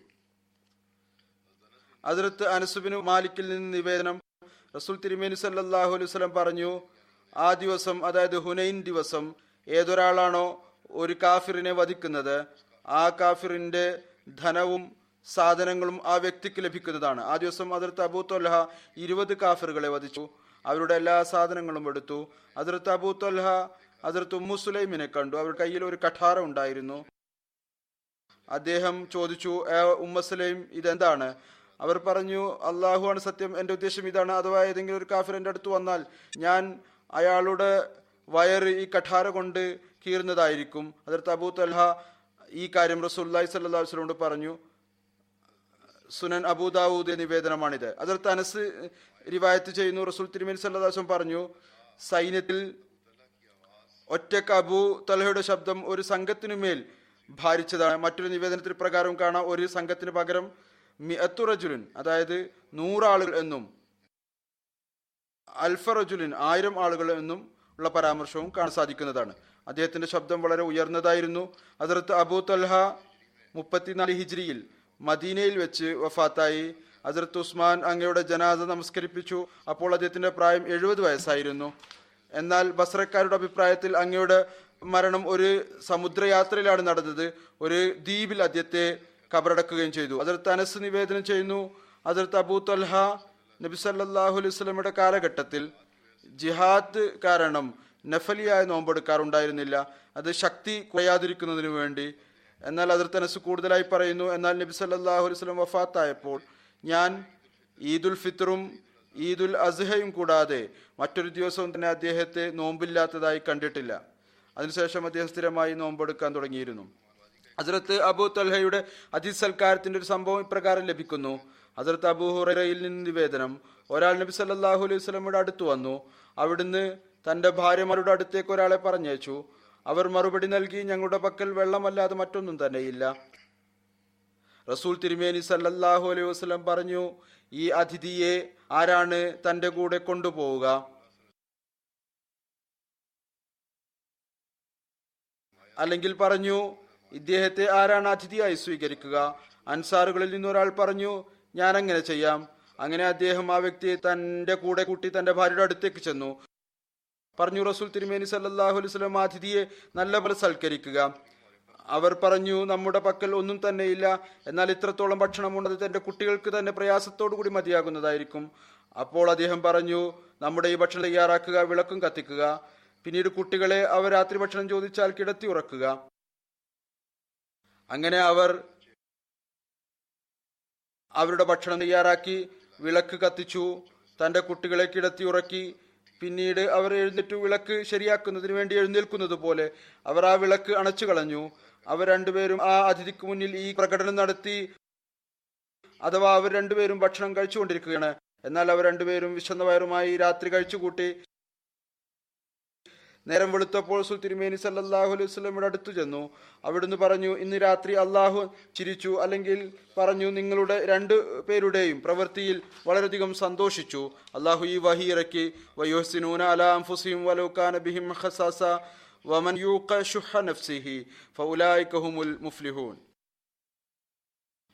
ഹദ്റത്ത് അനസ് ബിൻ മാലിക്കിൽ നിന്ന് നിവേദനം, റസൂൽ തിരുമേനി സല്ലല്ലാഹു അലൈഹി വസല്ലം പറഞ്ഞു, ആ ദിവസം, അതായത് ഹുനൈൻ ദിവസം, ഏതൊരാളാണോ ഒരു കാഫിറിനെ വധിക്കുന്നത്, ആ കാഫിറിന്റെ ധനവും സാധനങ്ങളും ആ വ്യക്തിക്ക് ലഭിക്കുന്നതാണ്. ആ ദിവസം ഹദ്റത്ത് അബൂ ത്വൽഹ 20 കാഫിറുകളെ വധിച്ചു. അവരുടെ എല്ലാ സാധനങ്ങളും എടുത്തു. ഹദ്റത്ത് അബൂ ത്വൽഹ ഹദ്റത്ത് ഉമ്മു സുലൈമിനെ കണ്ടു. അവരുടെ കയ്യിൽ ഒരു കഠാര ഉണ്ടായിരുന്നു. അദ്ദേഹം ചോദിച്ചു, ഉമ്മ സുലൈം, ഇതെന്താണ്? അവർ പറഞ്ഞു, അള്ളാഹുവാണ് സത്യം, എന്റെ ഉദ്ദേശം ഇതാണ്, അഥവാ ഏതെങ്കിലും ഒരു കാഫിർ എന്റെ അടുത്ത് വന്നാൽ ഞാൻ അയാളുടെ വയറ് ഈ കഠാര കൊണ്ട് കീറുന്നതായിരിക്കും. ഹദ്റത്ത് അബൂ ത്വൽഹ ഈ കാര്യം റസൂലുള്ളാഹി സ്വല്ലല്ലാഹു അലൈഹി വസല്ലമയോട് പറഞ്ഞു. സുനൻ അബൂ ദാവൂദ് നിവേദനമാണിത്. ഹദ്റത്ത് അനസ് റിവായത്ത് ചെയ്യുന്നു, റസൂൽ തിരുമേനി സല്ലല്ലാഹു അലൈഹി വസല്ലം പറഞ്ഞു, സൈന്യത്തിൽ ഒറ്റക്ക് അബൂ തൽഹയുടെ ശബ്ദം ഒരു സംഘത്തിനുമേൽ ഭാരിച്ചതാണ്. മറ്റൊരു നിവേദനത്തിൽ പ്രകാരം കാണാം, ഒരു സംഘത്തിന് പകരം മിഅത്തു റജുലിൻ, അതായത് 100 ആളുകൾ എന്നും അൽഫ റജുലിൻ 1000 ആളുകൾ എന്നും ഉള്ള പരാമർശവും കാണാൻ സാധിക്കുന്നതാണ്. അദ്ദേഹത്തിന്റെ ശബ്ദം വളരെ ഉയർന്നതായിരുന്നു. ഹദ്റത്ത് അബൂ തൽഹ 34 ഹിജ്രിയിൽ മദീനയിൽ വെച്ച് വഫാത്തായി. ഹദ്റത്ത് ഉസ്മാൻ അങ്ങയുടെ ജനാസ നമസ്കരിപ്പിച്ചു. അപ്പോൾ അദ്ദേഹത്തിന്റെ പ്രായം 70 വയസ്സായിരുന്നു. എന്നാൽ ബസ്രക്കാരുടെ അഭിപ്രായത്തിൽ അങ്ങയുടെ മരണം ഒരു സമുദ്രയാത്രയിലാണ് നടന്നത്. ഒരു ദ്വീപിൽ അദ്ദേഹത്തെ കബറടക്കുകയും ചെയ്തു. ഹദ്റത്ത് അനസ് നിവേദനം ചെയ്യുന്നു, ഹദ്റത്ത് അബൂ തൽഹ നബി സല്ലല്ലാഹു അലൈഹി വസല്ലമയുടെ കാലഘട്ടത്തിൽ ജിഹാദ് കാരണം നഫലിയായ നോമ്പെടുക്കാറുണ്ടായിരുന്നില്ല, അത് ശക്തി കുറയാതിരിക്കുന്നതിനു വേണ്ടി. എന്നാൽ ഹദ്റത്ത് അനസ് കൂടുതലായി പറയുന്നു, എന്നാൽ നബി സല്ലല്ലാഹു അലൈഹി വസല്ലം വഫാത്തായപ്പോൾ ഞാൻ ഈദുൽ ഫിത്റും ഈദുൽ അസ്ഹയും കൂടാതെ മറ്റൊരു ദിവസവും തന്നെ അദ്ദേഹത്തെ നോമ്പില്ലാത്തതായി കണ്ടിട്ടില്ല. അതിനുശേഷം അദ്ദേഹം സ്ഥിരമായി നോമ്പെടുക്കാൻ തുടങ്ങിയിരുന്നു. ഹസ്രത്ത് അബൂ തൽഹയുടെ അതിസൽക്കാരത്തിന്റെ ഒരു സംഭവം ഇപ്രകാരം ലഭിക്കുന്നു. ഹസ്രത്ത് അബൂ ഹുറൈറയിൽ നിന്ന് നിവേദനം, ഒരാൾ നബി സല്ലല്ലാഹു അലൈഹി വസല്ലമയുടെ അടുത്ത് വന്നു. അവിടുന്ന് തന്റെ ഭാര്യമാരുടെ അടുത്തേക്ക് ഒരാളെ പറഞ്ഞയച്ചു. അവർ മറുപടി നൽകി, ഞങ്ങളുടെ പക്കൽ വെള്ളമല്ലാതെ മറ്റൊന്നും തന്നെയില്ല. റസൂൽ തിരുമേനി സല്ലല്ലാഹു അലൈഹി വസല്ലം പറഞ്ഞു, ഈ അതിഥിയെ ആരാണ് തന്റെ കൂടെ കൊണ്ടുപോവുക? അല്ലെങ്കിൽ പറഞ്ഞു, ഇദ്ദേഹത്തെ ആരാണ് അതിഥിയായി സ്വീകരിക്കുക? അൻസാറുകളിൽ നിന്നൊരാൾ പറഞ്ഞു, ഞാൻ അങ്ങനെ ചെയ്യാം. അങ്ങനെ അദ്ദേഹം ആ വ്യക്തിയെ തന്റെ കൂടെ കൂട്ടി തന്റെ ഭാര്യയുടെ അടുത്തേക്ക് ചെന്നു. പറഞ്ഞു, റസൂൽ തിരുമേനി സല്ലല്ലാഹു അലൈഹി വസല്ലം അതിഥിയെ നല്ലപോലെ സൽക്കരിക്കുക. അവർ പറഞ്ഞു, നമ്മുടെ പക്കൽ ഒന്നും തന്നെയില്ല, എന്നാൽ ഇത്രത്തോളം ഭക്ഷണമുണ്ടത് തന്റെ കുട്ടികൾക്ക് തന്നെ പ്രയാസത്തോടു കൂടി മതിയാകുന്നതായിരിക്കും. അപ്പോൾ അദ്ദേഹം പറഞ്ഞു, നമ്മുടെ ഈ ഭക്ഷണം തയ്യാറാക്കുക, വിളക്കും കത്തിക്കുക, പിന്നീട് കുട്ടികളെ അവർ രാത്രി ഭക്ഷണം ചോദിച്ചാൽ കിടത്തി ഉറക്കുക. അങ്ങനെ അവർ അവരുടെ ഭക്ഷണം തയ്യാറാക്കി, വിളക്ക് കത്തിച്ചു, തന്റെ കുട്ടികളെ കിടത്തി ഉറക്കി. പിന്നീട് അവർ എഴുന്നേറ്റു വിളക്ക് ശരിയാക്കുന്നതിന് വേണ്ടി എഴുന്നേൽക്കുന്നത് പോലെ അവർ ആ വിളക്ക് അണച്ചു കളഞ്ഞു. അവർ രണ്ടുപേരും ആ അതിഥിക്ക് മുന്നിൽ ഈ പ്രകടനം നടത്തി. അഥവാ അവർ രണ്ടുപേരും ഭക്ഷണം കഴിച്ചുകൊണ്ടിരിക്കുകയാണ്. എന്നാൽ അവർ രണ്ടുപേരും വിശന്ന വയറുമായി രാത്രി കഴിച്ചുകൂട്ടി. നേരം വെളുത്തപ്പോൾ റസൂൽ തിരുമേനി സല്ലല്ലാഹു അലൈഹി വസല്ലമയുടെ അടുത്തു ചെന്നു. അവിടുന്ന് പറഞ്ഞു, ഇന്ന് രാത്രി അള്ളാഹു ചിരിച്ചു, അല്ലെങ്കിൽ പറഞ്ഞു, നിങ്ങളുടെ 2 പേരുടെയും പ്രവൃത്തിയിൽ വളരെയധികം സന്തോഷിച്ചു. അള്ളാഹു ഈ വഹി ഇറക്കി, വയുഹ്സിനൂന അലാ അൻഫുസിഹിം വലൗ കാന ബിഹിം ഖസാസ വമൻ യൂഖ ശുഹ നഫ്സിഹി ഫഉലൈക ഹുമുൽ മുഫ്ലിഹൂൻ.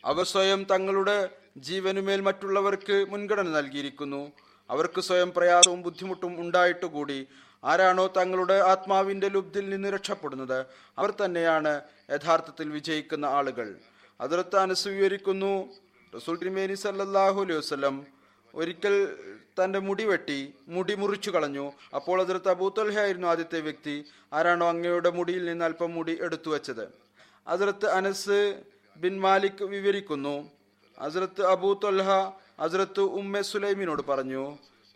അവർ സ്വയം തങ്ങളുടെ ജീവനുമേൽ മറ്റുള്ളവർക്ക് മുൻഗണന നൽകിയിരിക്കുന്നു. അവർക്ക് സ്വയം പ്രയാസവും ബുദ്ധിമുട്ടും ഉണ്ടായിട്ടുകൂടി ആരാണോ തങ്ങളുടെ ആത്മാവിന്റെ ലുബ്ധിൽ നിന്ന് രക്ഷപ്പെടുന്നത്, അവർ തന്നെയാണ് യഥാർത്ഥത്തിൽ വിജയിക്കുന്ന ആളുകൾ. ഹദ്റത്ത് അനസ് വിവരിക്കുന്നു, റസൂൽ തിരുമേനി സല്ലല്ലാഹു അലൈഹി വസല്ലം ഒരിക്കൽ തന്റെ മുടി വെട്ടി മുടി മുറിച്ചു കളഞ്ഞു. അപ്പോൾ ഹദ്റത്ത് അബൂ തൽഹ ആയിരുന്നു ആദ്യത്തെ വ്യക്തി ആരാണോ അങ്ങയുടെ മുടിയിൽ നിന്ന് അല്പം മുടി എടുത്തു വെച്ചത്. ഹദ്റത്ത് അനസ് ബിൻ മാലിക് വിവരിക്കുന്നു, ഹദ്റത്ത് അബൂ തൽഹ ഹദ്റത്ത് ഉമ്മെ സുലൈമിനോട് പറഞ്ഞു,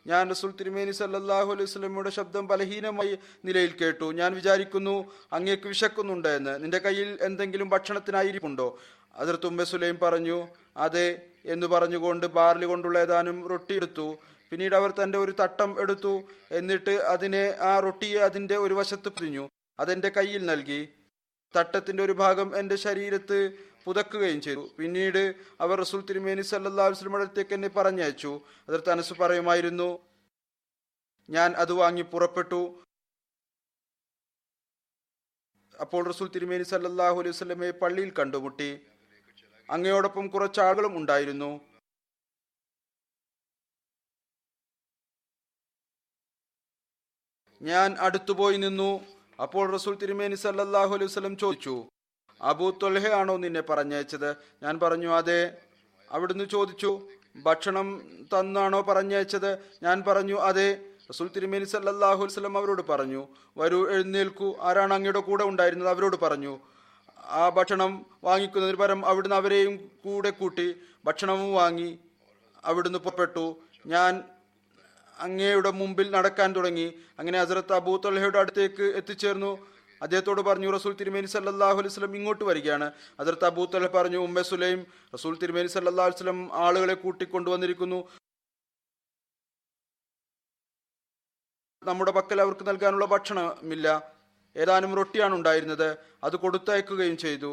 ഞാൻ റസൂൽ തിരുമേനി സല്ലല്ലാഹു അലൈഹി വസല്ലമയുടെ ശബ്ദം ബലഹീനമായ നിലയിൽ കേട്ടു. ഞാൻ വിചാരിക്കുന്നു അങ്ങേക്ക് വിശക്കുന്നുണ്ട് എന്ന്. നിന്റെ കയ്യിൽ എന്തെങ്കിലും ഭക്ഷണത്തിനായിരിക്കുണ്ടോ? ഹദ്റത്ത് ഉമ്മെ സുലൈം പറഞ്ഞു, അതെ എന്ന് പറഞ്ഞുകൊണ്ട് ബാർലി കൊണ്ടുള്ള ഏതാനും റൊട്ടി എടുത്തു. പിന്നീട് അവർ തന്റെ ഒരു തട്ടം എടുത്തു. എന്നിട്ട് ആ റൊട്ടിയെ അതിന്റെ ഒരു വശത്ത് പൊതിഞ്ഞു. അതെന്റെ കയ്യിൽ നൽകി. തട്ടത്തിന്റെ ഒരു ഭാഗം എന്റെ ശരീരത്ത് പുതക്കുകയും ചെയ്തു. പിന്നീട് അവർ റസൂൽ തിരുമേനി സല്ലല്ലാഹു അലൈഹി വസല്ലമയുടെ അടുത്തേക്ക് എന്നെ പറഞ്ഞയച്ചു. ഹദ്റത്ത് അനസ് പറയുമായിരുന്നു, ഞാൻ അത് വാങ്ങി പുറപ്പെട്ടു. അപ്പോൾ റസൂൽ തിരുമേനി സല്ലല്ലാഹു അലൈഹി വസല്ലമയെ പള്ളിയിൽ കണ്ടുമുട്ടി. അങ്ങയോടൊപ്പം കുറച്ച് ആളുകളും ഉണ്ടായിരുന്നു. ഞാൻ അടുത്തുപോയി നിന്നു. അപ്പോൾ റസൂൽ തിരുമേനി സല്ലല്ലാഹു അലൈഹി വസല്ലം ചോദിച്ചു, അബൂ ത്വൽഹ ആണോ നിന്നെ പറഞ്ഞയച്ചത്? ഞാൻ പറഞ്ഞു, അതെ. അവിടുന്ന് ചോദിച്ചു, ഭക്ഷണം തന്നാണോ പറഞ്ഞയച്ചത്? ഞാൻ പറഞ്ഞു, അതെ. റസൂൽ തിരുമേനി സല്ലല്ലാഹു അലൈഹി വസല്ലം അവരോട് പറഞ്ഞു, വരൂ, എഴുന്നേൽക്കൂ. ആരാണ് അങ്ങയുടെ കൂടെ ഉണ്ടായിരുന്നത്? അവരോട് പറഞ്ഞു. ആ ഭക്ഷണം വാങ്ങിക്കുന്നതിന് പകരം അവിടുന്ന് അവരെയും കൂടെ കൂട്ടി ഭക്ഷണവും വാങ്ങി അവിടുന്ന് പുറപ്പെട്ടു. ഞാൻ അങ്ങയുടെ മുമ്പിൽ നടക്കാൻ തുടങ്ങി. അങ്ങനെ ഹസ്രത്ത് അബൂ ത്വൽഹയുടെ അടുത്തേക്ക് എത്തിച്ചേർന്നു. അദ്ദേഹത്തോട് പറഞ്ഞു, റസൂൽ തിരുമേനി സല്ലല്ലാഹു അലൈഹി വസല്ലം ഇങ്ങോട്ട് വരികയാണ്. ഹസ്രത്ത് അബൂ ത്വൽഹ പറഞ്ഞു, ഉമ്മെ സുലൈം, റസൂൽ തിരുമേനി സല്ലല്ലാഹു അലൈഹി വസല്ലം ആളുകളെ കൂട്ടിക്കൊണ്ടുവന്നിരിക്കുന്നു. നമ്മുടെ പക്കൽ അവർക്ക് നൽകാനുള്ള ഭക്ഷണമില്ല. ഏതാനും റൊട്ടിയാണ് ഉണ്ടായിരുന്നത്. അത് കൊടുത്തയക്കുകയും ചെയ്തു.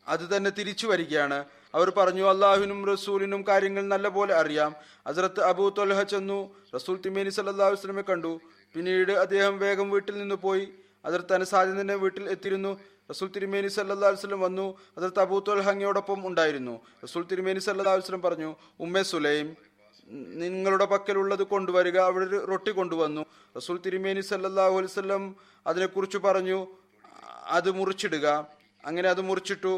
അത് തന്നെ തിരിച്ചു വരികയാണ്. അവർ പറഞ്ഞു, അള്ളാഹുവിനും റസൂലിനും കാര്യങ്ങൾ നല്ലപോലെ അറിയാം. ഹസ്രത്ത് അബൂ ത്വൽഹ ചെന്നു റസൂൽ തിരുമേനി സല്ലല്ലാഹു അലൈഹി വസല്ലമയെ കണ്ടു. പിന്നീട് അദ്ദേഹം വേഗം വീട്ടിൽ നിന്ന് പോയി. ഹസ്രത്ത് അനസ് വീട്ടിൽ എത്തിയിരുന്നു. റസൂൽ തിരുമേനി സല്ലല്ലാഹു അലൈഹി വസല്ലം വന്നു. ഹസ്രത്ത് അബൂ ത്വൽഹ അങ്ങയോടൊപ്പം ഉണ്ടായിരുന്നു. റസൂൽ തിരുമേനി സല്ലല്ലാഹു അലൈഹി വസല്ലം പറഞ്ഞു, ഉമ്മേ സുലൈം, നിങ്ങളുടെ പക്കലുള്ളത് കൊണ്ടുവരിക. അവിടെ ഒരു റൊട്ടി കൊണ്ടുവന്നു. റസൂൽ തിരുമേനി സല്ലല്ലാഹു അലൈഹി വസല്ലം അതിനെക്കുറിച്ച് പറഞ്ഞു, അത് മുറിച്ചിടുക. അങ്ങനെ അത് മുറിച്ചിട്ടു.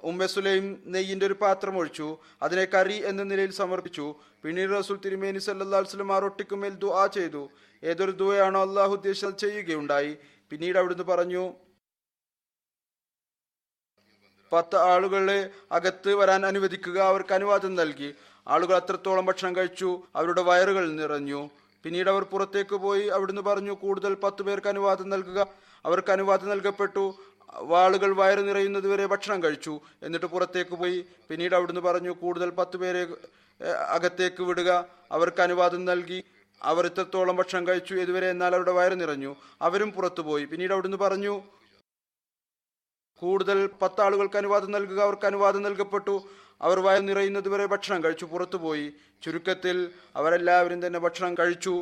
ഉമ്മ സുലൈം നെയ്യിന്റെ ഒരു പാത്രം ഒഴിച്ചു. അതിനെ കറി എന്ന നിലയിൽ സമർപ്പിച്ചു. പിന്നീട് റസൂൽ തിരുമേനി സല്ലല്ലാഹു അലൈഹി വസല്ലം ആ റൊട്ടിക്കുമേൽ ദുആ ചെയ്തു. ഏതൊരു ദുആയാണോ അള്ളാഹു ഉദ്ദേശിച്ചത് ചെയ്യുകയുണ്ടായി. പിന്നീട് അവിടുന്ന് പറഞ്ഞു, 10 ആളുകളെ അകത്ത് വരാൻ അനുവദിക്കുക. അവർക്ക് അനുവാദം നൽകി. ആളുകൾ അത്രത്തോളം ഭക്ഷണം കഴിച്ചു, അവരുടെ വയറുകൾ നിറഞ്ഞു. പിന്നീട് അവർ പുറത്തേക്ക് പോയി. അവിടുന്ന് പറഞ്ഞു, കൂടുതൽ 10 പേർക്ക് അനുവാദം നൽകുക. അവർക്ക് അനുവാദം നൽകപ്പെട്ടു. ആളുകൾ വയറ് നിറയുന്നത് വരെ ഭക്ഷണം കഴിച്ചു, എന്നിട്ട് പുറത്തേക്ക് പോയി. പിന്നീട് അവിടുന്ന് പറഞ്ഞു, കൂടുതൽ 10 പേരെ അകത്തേക്ക് വിടുക. അവർക്ക് അനുവാദം നൽകി. അവർ ഇത്രത്തോളം ഭക്ഷണം കഴിച്ചു ഇതുവരെ, എന്നാൽ അവരുടെ വയറ് നിറഞ്ഞു. അവരും പുറത്തു പോയി. പിന്നീട് അവിടുന്ന് പറഞ്ഞു, കൂടുതൽ 10 ആളുകൾക്ക് അനുവാദം നൽകുക. അവർക്ക് അനുവാദം നൽകപ്പെട്ടു. അവർ വയറ് നിറയുന്നത് വരെ ഭക്ഷണം കഴിച്ചു, പുറത്തുപോയി. ചുരുക്കത്തിൽ അവരെല്ലാവരും തന്നെ ഭക്ഷണം കഴിച്ചു,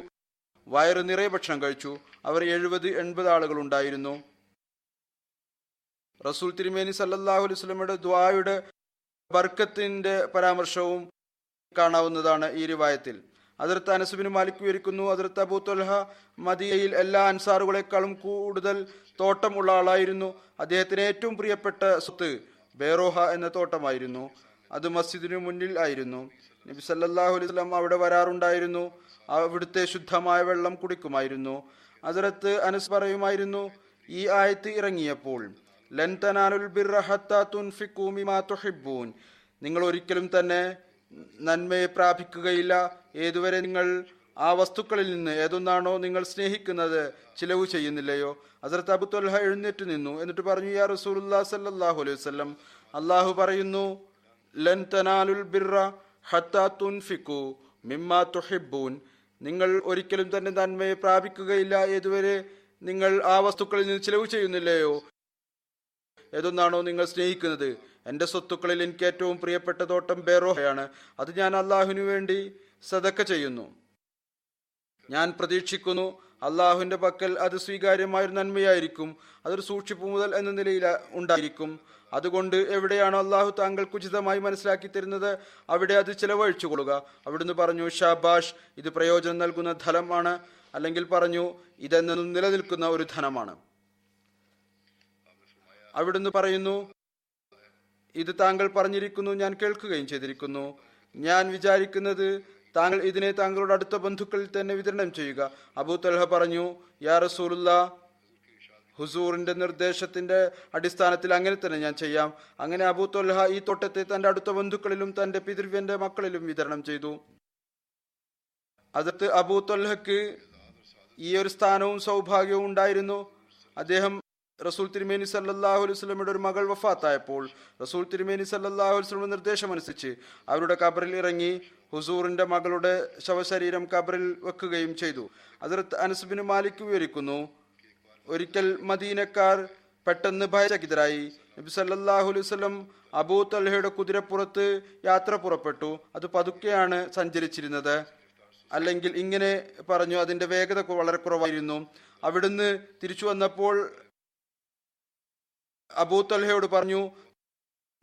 വയറ് നിറയെ ഭക്ഷണം കഴിച്ചു. അവർ 70-80 ആളുകൾ ഉണ്ടായിരുന്നു. റസൂൽ തിരുമേനി സല്ലല്ലാഹു അലൈഹി വസല്ലമയുടെ ദുആയുടെ ബർക്കത്തിന്റെ പരാമർശവും കാണാവുന്നതാണ് ഈ റിവായത്തിൽ. ഹദ്റത്ത് അനസ് ബിൻ മാലിക് വിവരിക്കുന്നു, ഹദ്റത്ത് അബൂ ത്വൽഹ മദീനയിൽ എല്ലാ അൻസാറുകളെക്കാളും കൂടുതൽ തോട്ടം ഉള്ള ആളായിരുന്നു. അദ്ദേഹത്തിന് ഏറ്റവും പ്രിയപ്പെട്ട സ്വത്ത് ബേറോഹ എന്ന തോട്ടമായിരുന്നു. അത് മസ്ജിദിനു മുന്നിൽ ആയിരുന്നു. നബി സല്ലല്ലാഹു അലൈഹി വസല്ലം അവിടെ വരാറുണ്ടായിരുന്നു. അവിടുത്തെ ശുദ്ധമായ വെള്ളം കുടിക്കുമായിരുന്നു. ഹദ്റത്ത് അനസ് പറയുമായിരുന്നു, ഈ ആയത്ത് ഇറങ്ങിയപ്പോൾ, ലൻ തനാലുൽ ബിർറ ഹത്താ തുൻഫിഖൂ മിമാ തുഹിബ്ബൂൻ, നിങ്ങൾ ഒരിക്കലും തന്നെ നന്മയെ പ്രാപിക്കുകയില്ല ഏതുവരെ നിങ്ങൾ ആ വസ്തുക്കളിൽ നിന്ന് ഏതൊന്നാണോ നിങ്ങൾ സ്നേഹിക്കുന്നത് ചിലവ് ചെയ്യുന്നില്ലയോ. ഹസ്രത്ത് അബൂ ത്വൽഹ എഴുന്നേറ്റ് നിന്നു. എന്നിട്ട് പറഞ്ഞു, യാ റസൂലുള്ളാഹി സ്വല്ലല്ലാഹു അലൈഹി വസല്ലം, അല്ലാഹു പറയുന്നു, ലൻ തനാലുൽ ബിർറ ഹത്താ തുൻഫിഖൂ മിമ്മാ തുഹിബ്ബൂൻ, നിങ്ങൾ ഒരിക്കലും തന്നെ നന്മയെ പ്രാപിക്കുകയില്ല ഏതുവരെ നിങ്ങൾ ആ വസ്തുക്കളിൽ നിന്ന് ചിലവ് ചെയ്യുന്നില്ലയോ ഏതൊന്നാണോ നിങ്ങൾ സ്നേഹിക്കുന്നത്. എൻ്റെ സ്വത്തുക്കളിൽ എനിക്ക് ഏറ്റവും പ്രിയപ്പെട്ട തോട്ടം ബേറോഹയാണ്. അത് ഞാൻ അള്ളാഹുവിനു വേണ്ടി സദക്ക ചെയ്യുന്നു. ഞാൻ പ്രതീക്ഷിക്കുന്നു അള്ളാഹുവിൻ്റെ പക്കൽ അത് സ്വീകാര്യമായൊരു നന്മയായിരിക്കും. അതൊരു സൂക്ഷിപ്പ് മുതൽ എന്ന നിലയിൽ ഉണ്ടായിരിക്കും. അതുകൊണ്ട് എവിടെയാണോ അള്ളാഹു താങ്കൾക്ക് ഉചിതമായി മനസ്സിലാക്കി തരുന്നത് അവിടെ അത് ചിലവഴിച്ചു കൊള്ളുക. അവിടുന്ന് പറഞ്ഞു, ഷാബാഷ്, ഇത് പ്രയോജനം നൽകുന്ന ധനമാണ്. അല്ലെങ്കിൽ പറഞ്ഞു, ഇതെന്നും നിലനിൽക്കുന്ന ഒരു ധനമാണ്. അവിടുന്ന് പറയുന്നു, ഇത് താങ്കൾ പറഞ്ഞിരിക്കുന്നു, ഞാൻ കേൾക്കുകയും ചെയ്തിരിക്കുന്നു. ഞാൻ വിചാരിക്കുന്നത് താങ്കൾ ഇതിനെ താങ്കളുടെ അടുത്ത ബന്ധുക്കളിൽ തന്നെ വിതരണം ചെയ്യുക. അബൂ തൽഹ പറഞ്ഞു, യാ റസൂലുള്ളാഹ്, ഹുസൂറിന്റെ നിർദ്ദേശത്തിന്റെ അടിസ്ഥാനത്തിൽ അങ്ങനെ തന്നെ ഞാൻ ചെയ്യാം. അങ്ങനെ അബൂ തൽഹ ഈ തോട്ടത്തെ തന്റെ അടുത്ത ബന്ധുക്കളിലും തന്റെ പിതൃവ്യന്റെ മക്കളിലും വിതരണം ചെയ്തു. അതിർത്ത് അബൂ തൽഹക്ക് ഈ ഒരു സ്ഥാനവും സൗഭാഗ്യവും ഉണ്ടായിരുന്നു. അദ്ദേഹം റസൂൽ തിരുമേനി സല്ലല്ലാഹു അലൈഹി വസല്ലമയുടെ ഒരു മകൾ വഫാത്തായപ്പോൾ റസൂൽ തിരുമേനി സല്ലല്ലാഹു അലൈഹി വസല്ലമയുടെ നിർദ്ദേശമനുസരിച്ച് അവരുടെ ഖബറിൽ ഇറങ്ങി ഹുസൂറിന്റെ മകളുടെ ശവശരീരം ഖബറിൽ വെക്കുകയും ചെയ്തു. ഹദ്റത്ത് അനസ് ബിൻ മാലിക് വിവരിക്കുന്നു, ഒരിക്കൽ മദീനക്കാർ പെട്ടെന്ന് ഭയചകിതരായി. നബി സല്ലല്ലാഹു അലൈഹി വസല്ലം അബൂ തൽഹയുടെ കുതിരപ്പുറത്ത് യാത്ര പുറപ്പെട്ടു. അത് പതുക്കെയാണ് സഞ്ചരിച്ചിരുന്നത്. അല്ലെങ്കിൽ ഇങ്ങനെ പറഞ്ഞു, അതിന്റെ വേഗത വളരെ കുറവായിരുന്നു. അവിടുന്ന് തിരിച്ചു വന്നപ്പോൾ അബൂ തൽഹയോട് പറഞ്ഞു,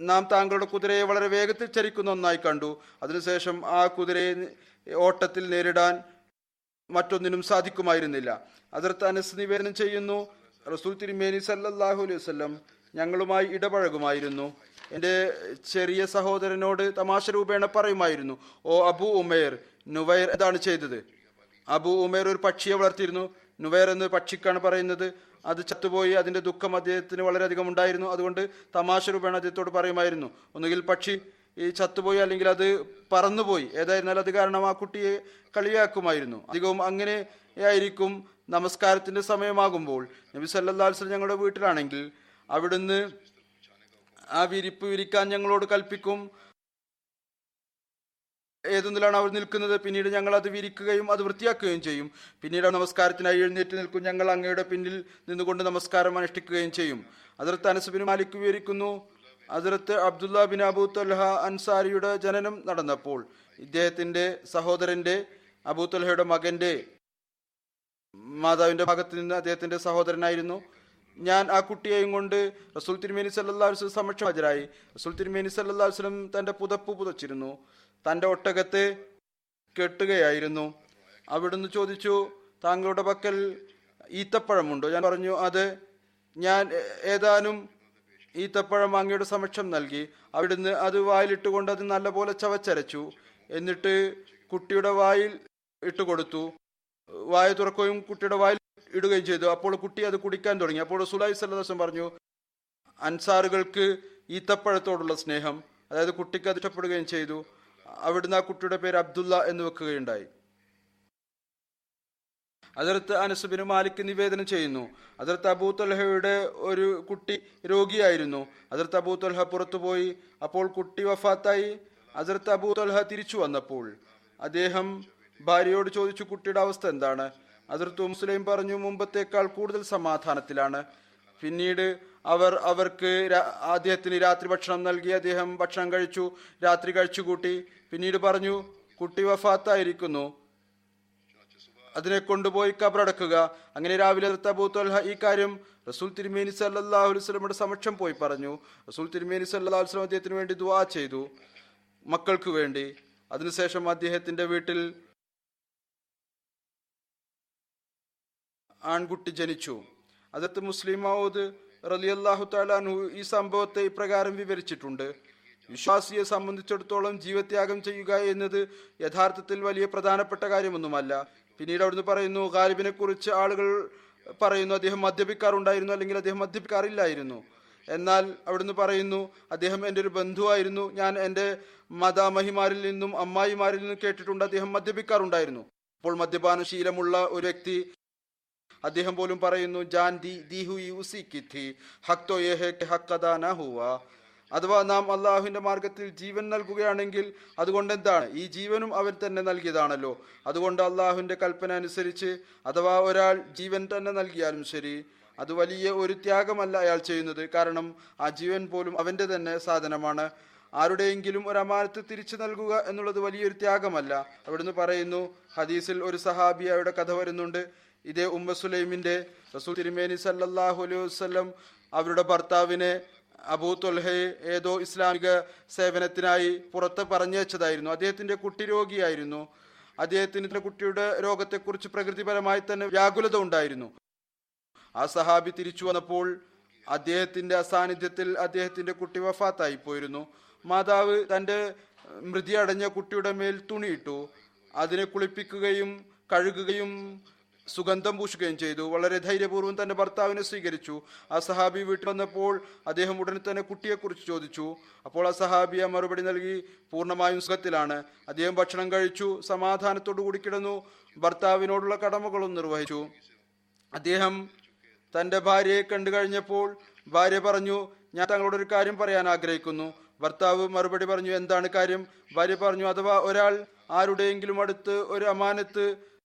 നാം താങ്കളുടെ കുതിരയെ വളരെ വേഗത്തിൽ ചരിക്കുന്ന ഒന്നായി കണ്ടു. അതിനുശേഷം ആ കുതിരയെ ഓട്ടത്തിൽ നേരിടാൻ മറ്റൊന്നിനും സാധിക്കുമായിരുന്നില്ല. ഹദ്റത്ത് അനസ് നിവേദനം ചെയ്യുന്നു, റസൂൽ തിരുമേനി സല്ലല്ലാഹു അലൈഹി വസല്ലം ഞങ്ങളുമായി ഇടപഴകുമായിരുന്നു. എൻ്റെ ചെറിയ സഹോദരനോട് തമാശ രൂപേണ പറയുമായിരുന്നു, ഓ അബൂ ഉമൈർ, നുവൈർ എന്താണ് ചെയ്തത്? അബൂ ഉമൈർ ഒരു പക്ഷിയെ വളർത്തിയിരുന്നു. നുവൈർ എന്ന് പക്ഷിക്കാണ് പറയുന്നത്. അത് ചത്തുപോയി. അതിന്റെ ദുഃഖം അദ്ദേഹത്തിന് വളരെയധികം ഉണ്ടായിരുന്നു. അതുകൊണ്ട് തമാശ രൂപേണ അദ്ദേഹത്തോട് പറയുമായിരുന്നു, ഒന്നുകിൽ പക്ഷി ഈ ചത്തുപോയി, അല്ലെങ്കിൽ അത് പറന്നുപോയി. ഏതായിരുന്നാലും അത് കാരണം ആ കുട്ടിയെ കളിയാക്കുമായിരുന്നു. അധികവും അങ്ങനെയായിരിക്കും. നമസ്കാരത്തിന്റെ സമയമാകുമ്പോൾ നബി സല്ലല്ലാഹു അലൈഹി വസല്ലം ഞങ്ങളുടെ വീട്ടിലാണെങ്കിൽ അവിടുന്ന് ആ വിരിപ്പ് വിരിക്കാൻ ഞങ്ങളോട് കൽപ്പിക്കും. ഏതൊന്നിലാണ് അവർ നിൽക്കുന്നത്. പിന്നീട് ഞങ്ങൾ അത് വിരിക്കുകയും അത് വൃത്തിയാക്കുകയും ചെയ്യും. പിന്നീട് നമസ്കാരത്തിനായി എഴുന്നേറ്റ് നിൽക്കും. ഞങ്ങൾ അങ്ങയുടെ പിന്നിൽ നിന്നുകൊണ്ട് നമസ്കാരം അനുഷ്ഠിക്കുകയും ചെയ്യും. ഹദ്റത്ത് അനസ് ബിൻ മാലിക് വിവരിക്കുന്നു, ഹദ്റത്ത് അബ്ദുല്ല ബിൻ അബൂ തൽഹ അൻസാരിയുടെ ജനനം നടന്നപ്പോൾ ഇദ്ദേഹത്തിന്റെ സഹോദരന്റെ അബൂ തൽഹയുടെ മകന്റെ മാതാവിന്റെ ഭാഗത്ത് നിന്ന് അദ്ദേഹത്തിന്റെ സഹോദരനായിരുന്നു. ഞാൻ ആ കുട്ടിയെയും കൊണ്ട് റസൂൽ തിരുമേനി സല്ലല്ലാഹു അലൈഹി വസല്ലം സമക്ഷം ഹാജരായി. റസൂൽ തിരുമേനി സല്ലല്ലാഹു അലൈഹി വസല്ലം തന്റെ പുതപ്പ് പുതച്ചിരുന്നു. തന്റെ ഒട്ടകത്തെ കെട്ടുകയായിരുന്നു. അവിടുന്ന് ചോദിച്ചു, താങ്കളുടെ പക്കൽ ഈത്തപ്പഴമുണ്ടോ? ഞാൻ പറഞ്ഞു, അത്. ഞാൻ ഏതാനും ഈത്തപ്പഴം അങ്ങയുടെ സമക്ഷം നൽകി. അവിടുന്ന് അത് വായിലിട്ടുകൊണ്ട് അത് നല്ലപോലെ ചവച്ചരച്ചു. എന്നിട്ട് കുട്ടിയുടെ വായിൽ ഇട്ടുകൊടുത്തു. വായ തുറക്കുകയും കുട്ടിയുടെ വായിൽ ഇടുകയും ചെയ്തു. അപ്പോൾ കുട്ടി അത് കുടിക്കാൻ തുടങ്ങി. അപ്പോൾ റസൂലുള്ളാഹി സ്വല്ലല്ലാഹു അലൈഹി വസല്ലം പറഞ്ഞു, അൻസാറുകൾക്ക് ഈത്തപ്പഴത്തോടുള്ള സ്നേഹം, അതായത് കുട്ടിക്ക് അത് ഇഷ്ടപ്പെടുകയും ചെയ്തു. അവിടുന്ന് ആ കുട്ടിയുടെ പേര് അബ്ദുല്ല എന്ന് വെക്കുകയുണ്ടായി. ഹദ്റത്ത് അനസ് ബിൻ മാലിക് നിവേദനം ചെയ്യുന്നു, ഹദ്റത്ത് അബൂ തൽഹയുടെ ഒരു കുട്ടി രോഗിയായിരുന്നു. ഹദ്റത്ത് അബൂ തൽഹ പുറത്തുപോയി. അപ്പോൾ കുട്ടി വഫാത്തായി. ഹദ്റത്ത് അബൂ തൽഹ തിരിച്ചു വന്നപ്പോൾ അദ്ദേഹം ഭാര്യയോട് ചോദിച്ചു, കുട്ടിയുടെ അവസ്ഥ എന്താണ്? ഹദ്റത്ത് മുസ്ലിം പറഞ്ഞു, മുമ്പത്തേക്കാൾ കൂടുതൽ സമാധാനത്തിലാണ്. പിന്നീട് അവർക്ക് അദ്ദേഹത്തിന് രാത്രി ഭക്ഷണം നൽകി. അദ്ദേഹം ഭക്ഷണം കഴിച്ചു, രാത്രി കഴിച്ചുകൂട്ടി. പിന്നീട് പറഞ്ഞു, കുട്ടി വഫാത്തായിരിക്കുന്നു, അതിനെ കൊണ്ടുപോയി ഖബറടക്കുക. അങ്ങനെ രാവിലെ ഹദ്റത്ത് അബൂ തൽഹ ഈ കാര്യം റസൂൽ തിരുമേനി സല്ലല്ലാഹു അലൈഹി വസല്ലമയുടെ സമക്ഷം പോയി പറഞ്ഞു. റസൂൽ തിരുമേനി സല്ലല്ലാഹു അലൈഹി വസല്ലം അദ്ദേഹത്തിന് വേണ്ടി ദുആ ചെയ്തു, മക്കൾക്ക് വേണ്ടി. അതിനുശേഷം അദ്ദേഹത്തിന്റെ വീട്ടിൽ ആൺകുട്ടി ജനിച്ചു. ഹദ്റത്ത് മുസ്ലിം മൗദ് റളിയല്ലാഹു തആല അൻഹു ഈ സംഭവത്തെ ഇപ്രകാരം വിവരിച്ചിട്ടുണ്ട്: വിശ്വാസിയെ സംബന്ധിച്ചിടത്തോളം ജീവത്യാഗം ചെയ്യുക എന്നത് യഥാർത്ഥത്തിൽ വലിയ പ്രധാനപ്പെട്ട കാര്യമൊന്നുമല്ല. പിന്നീട് അവിടുന്ന് പറയുന്നു, ഗാലിബിനെ കുറിച്ച് ആളുകൾ പറയുന്നു അദ്ദേഹം മദ്യപിക്കാറുണ്ടായിരുന്നു, അല്ലെങ്കിൽ അദ്ദേഹം മദ്യപിക്കാറില്ലായിരുന്നു. എന്നാൽ അവിടുന്ന് പറയുന്നു, അദ്ദേഹം എൻ്റെ ഒരു ബന്ധുവായിരുന്നു. ഞാൻ എൻ്റെ മാതാമഹിമാരിൽ നിന്നും അമ്മായിമാരിൽ നിന്നും കേട്ടിട്ടുണ്ട് അദ്ദേഹം മദ്യപിക്കാറുണ്ടായിരുന്നു. അപ്പോൾ മദ്യപാന ശീലമുള്ള ഒരു വ്യക്തി അദ്ദേഹം പോലും പറയുന്നു, ജാൻ ദി ഹുയി ഉസി കി ഥി ഹക് തോ യേ ഹേ കി ഹക് അദാ ന ഹുവാ. അഥവാ നാം അള്ളാഹുവിന്റെ മാർഗത്തിൽ ജീവൻ നൽകുകയാണെങ്കിൽ അതുകൊണ്ട് എന്താണ്? ഈ ജീവനും അവൻ തന്നെ നൽകിയതാണല്ലോ. അതുകൊണ്ട് അള്ളാഹുവിന്റെ കൽപ്പന അനുസരിച്ച് അഥവാ ഒരാൾ ജീവൻ തന്നെ നൽകിയാലും ശരി, അത് വലിയ ഒരു ത്യാഗമല്ല അയാൾ ചെയ്യുന്നത്. കാരണം ആ ജീവൻ പോലും അവന്റെ തന്നെ സാധനമാണ്. ആരുടെയെങ്കിലും ഒരു അമാനത്ത് തിരിച്ചു നൽകുക എന്നുള്ളത് വലിയൊരു ത്യാഗമല്ല. അവിടുന്ന് പറയുന്നു, ഹദീസിൽ ഒരു സഹാബിയയുടെ കഥ വരുന്നുണ്ട്. ഇതേ ഉമ്മ സുലൈമിന്റെ റസൂൽ തിരുമേനി സല്ലല്ലാഹു അലൈഹി വസല്ലം അവരുടെ ഭർത്താവിനെ അബൂ ത്വൽഹയെ ഏതോ ഇസ്ലാമിക സേവനത്തിനായി പുറത്ത് പറഞ്ഞയച്ചതായിരുന്നു. അദ്ദേഹത്തിന്റെ കുട്ടി രോഗിയായിരുന്നു. അദ്ദേഹത്തിന് കുട്ടിയുടെ രോഗത്തെക്കുറിച്ച് പ്രകൃതിപരമായി തന്നെ വ്യാകുലത ഉണ്ടായിരുന്നു. ആ സഹാബി തിരിച്ചു വന്നപ്പോൾ അദ്ദേഹത്തിന്റെ അസാന്നിധ്യത്തിൽ അദ്ദേഹത്തിന്റെ കുട്ടി വഫാത്തായി പോയിരുന്നു. മാതാവ് തന്റെ മൃതി അടഞ്ഞ കുട്ടിയുടെ മേൽ തുണിയിട്ടു. അതിനെ കുളിപ്പിക്കുകയും കഴുകുകയും സുഗന്ധം പൂശുകയും ചെയ്തു. വളരെ ധൈര്യപൂർവ്വം തന്റെ ഭർത്താവിനെ സ്വീകരിച്ചു. ആ സഹാബി വീട്ടിൽ വന്നപ്പോൾ അദ്ദേഹം ഉടനെ തന്നെ കുട്ടിയെക്കുറിച്ച് ചോദിച്ചു. അപ്പോൾ ആ സഹാബി മറുപടി നൽകി, പൂർണ്ണമായും സുഖത്തിലാണ്. അദ്ദേഹം ഭക്ഷണം കഴിച്ചു, സമാധാനത്തോടു കൂടി കിടന്നു, ഭർത്താവിനോടുള്ള കടമകളും നിർവഹിച്ചു. അദ്ദേഹം തന്റെ ഭാര്യയെ കണ്ടു കഴിഞ്ഞപ്പോൾ ഭാര്യ പറഞ്ഞു, ഞാൻ തങ്ങളോട് ഒരു കാര്യം പറയാൻ ആഗ്രഹിക്കുന്നു. ഭർത്താവ് മറുപടി പറഞ്ഞു, എന്താണ് കാര്യം? ഭാര്യ പറഞ്ഞു, അഥവാ ഒരാൾ ആരുടെയെങ്കിലും അടുത്ത് ഒരു അമാനത്ത്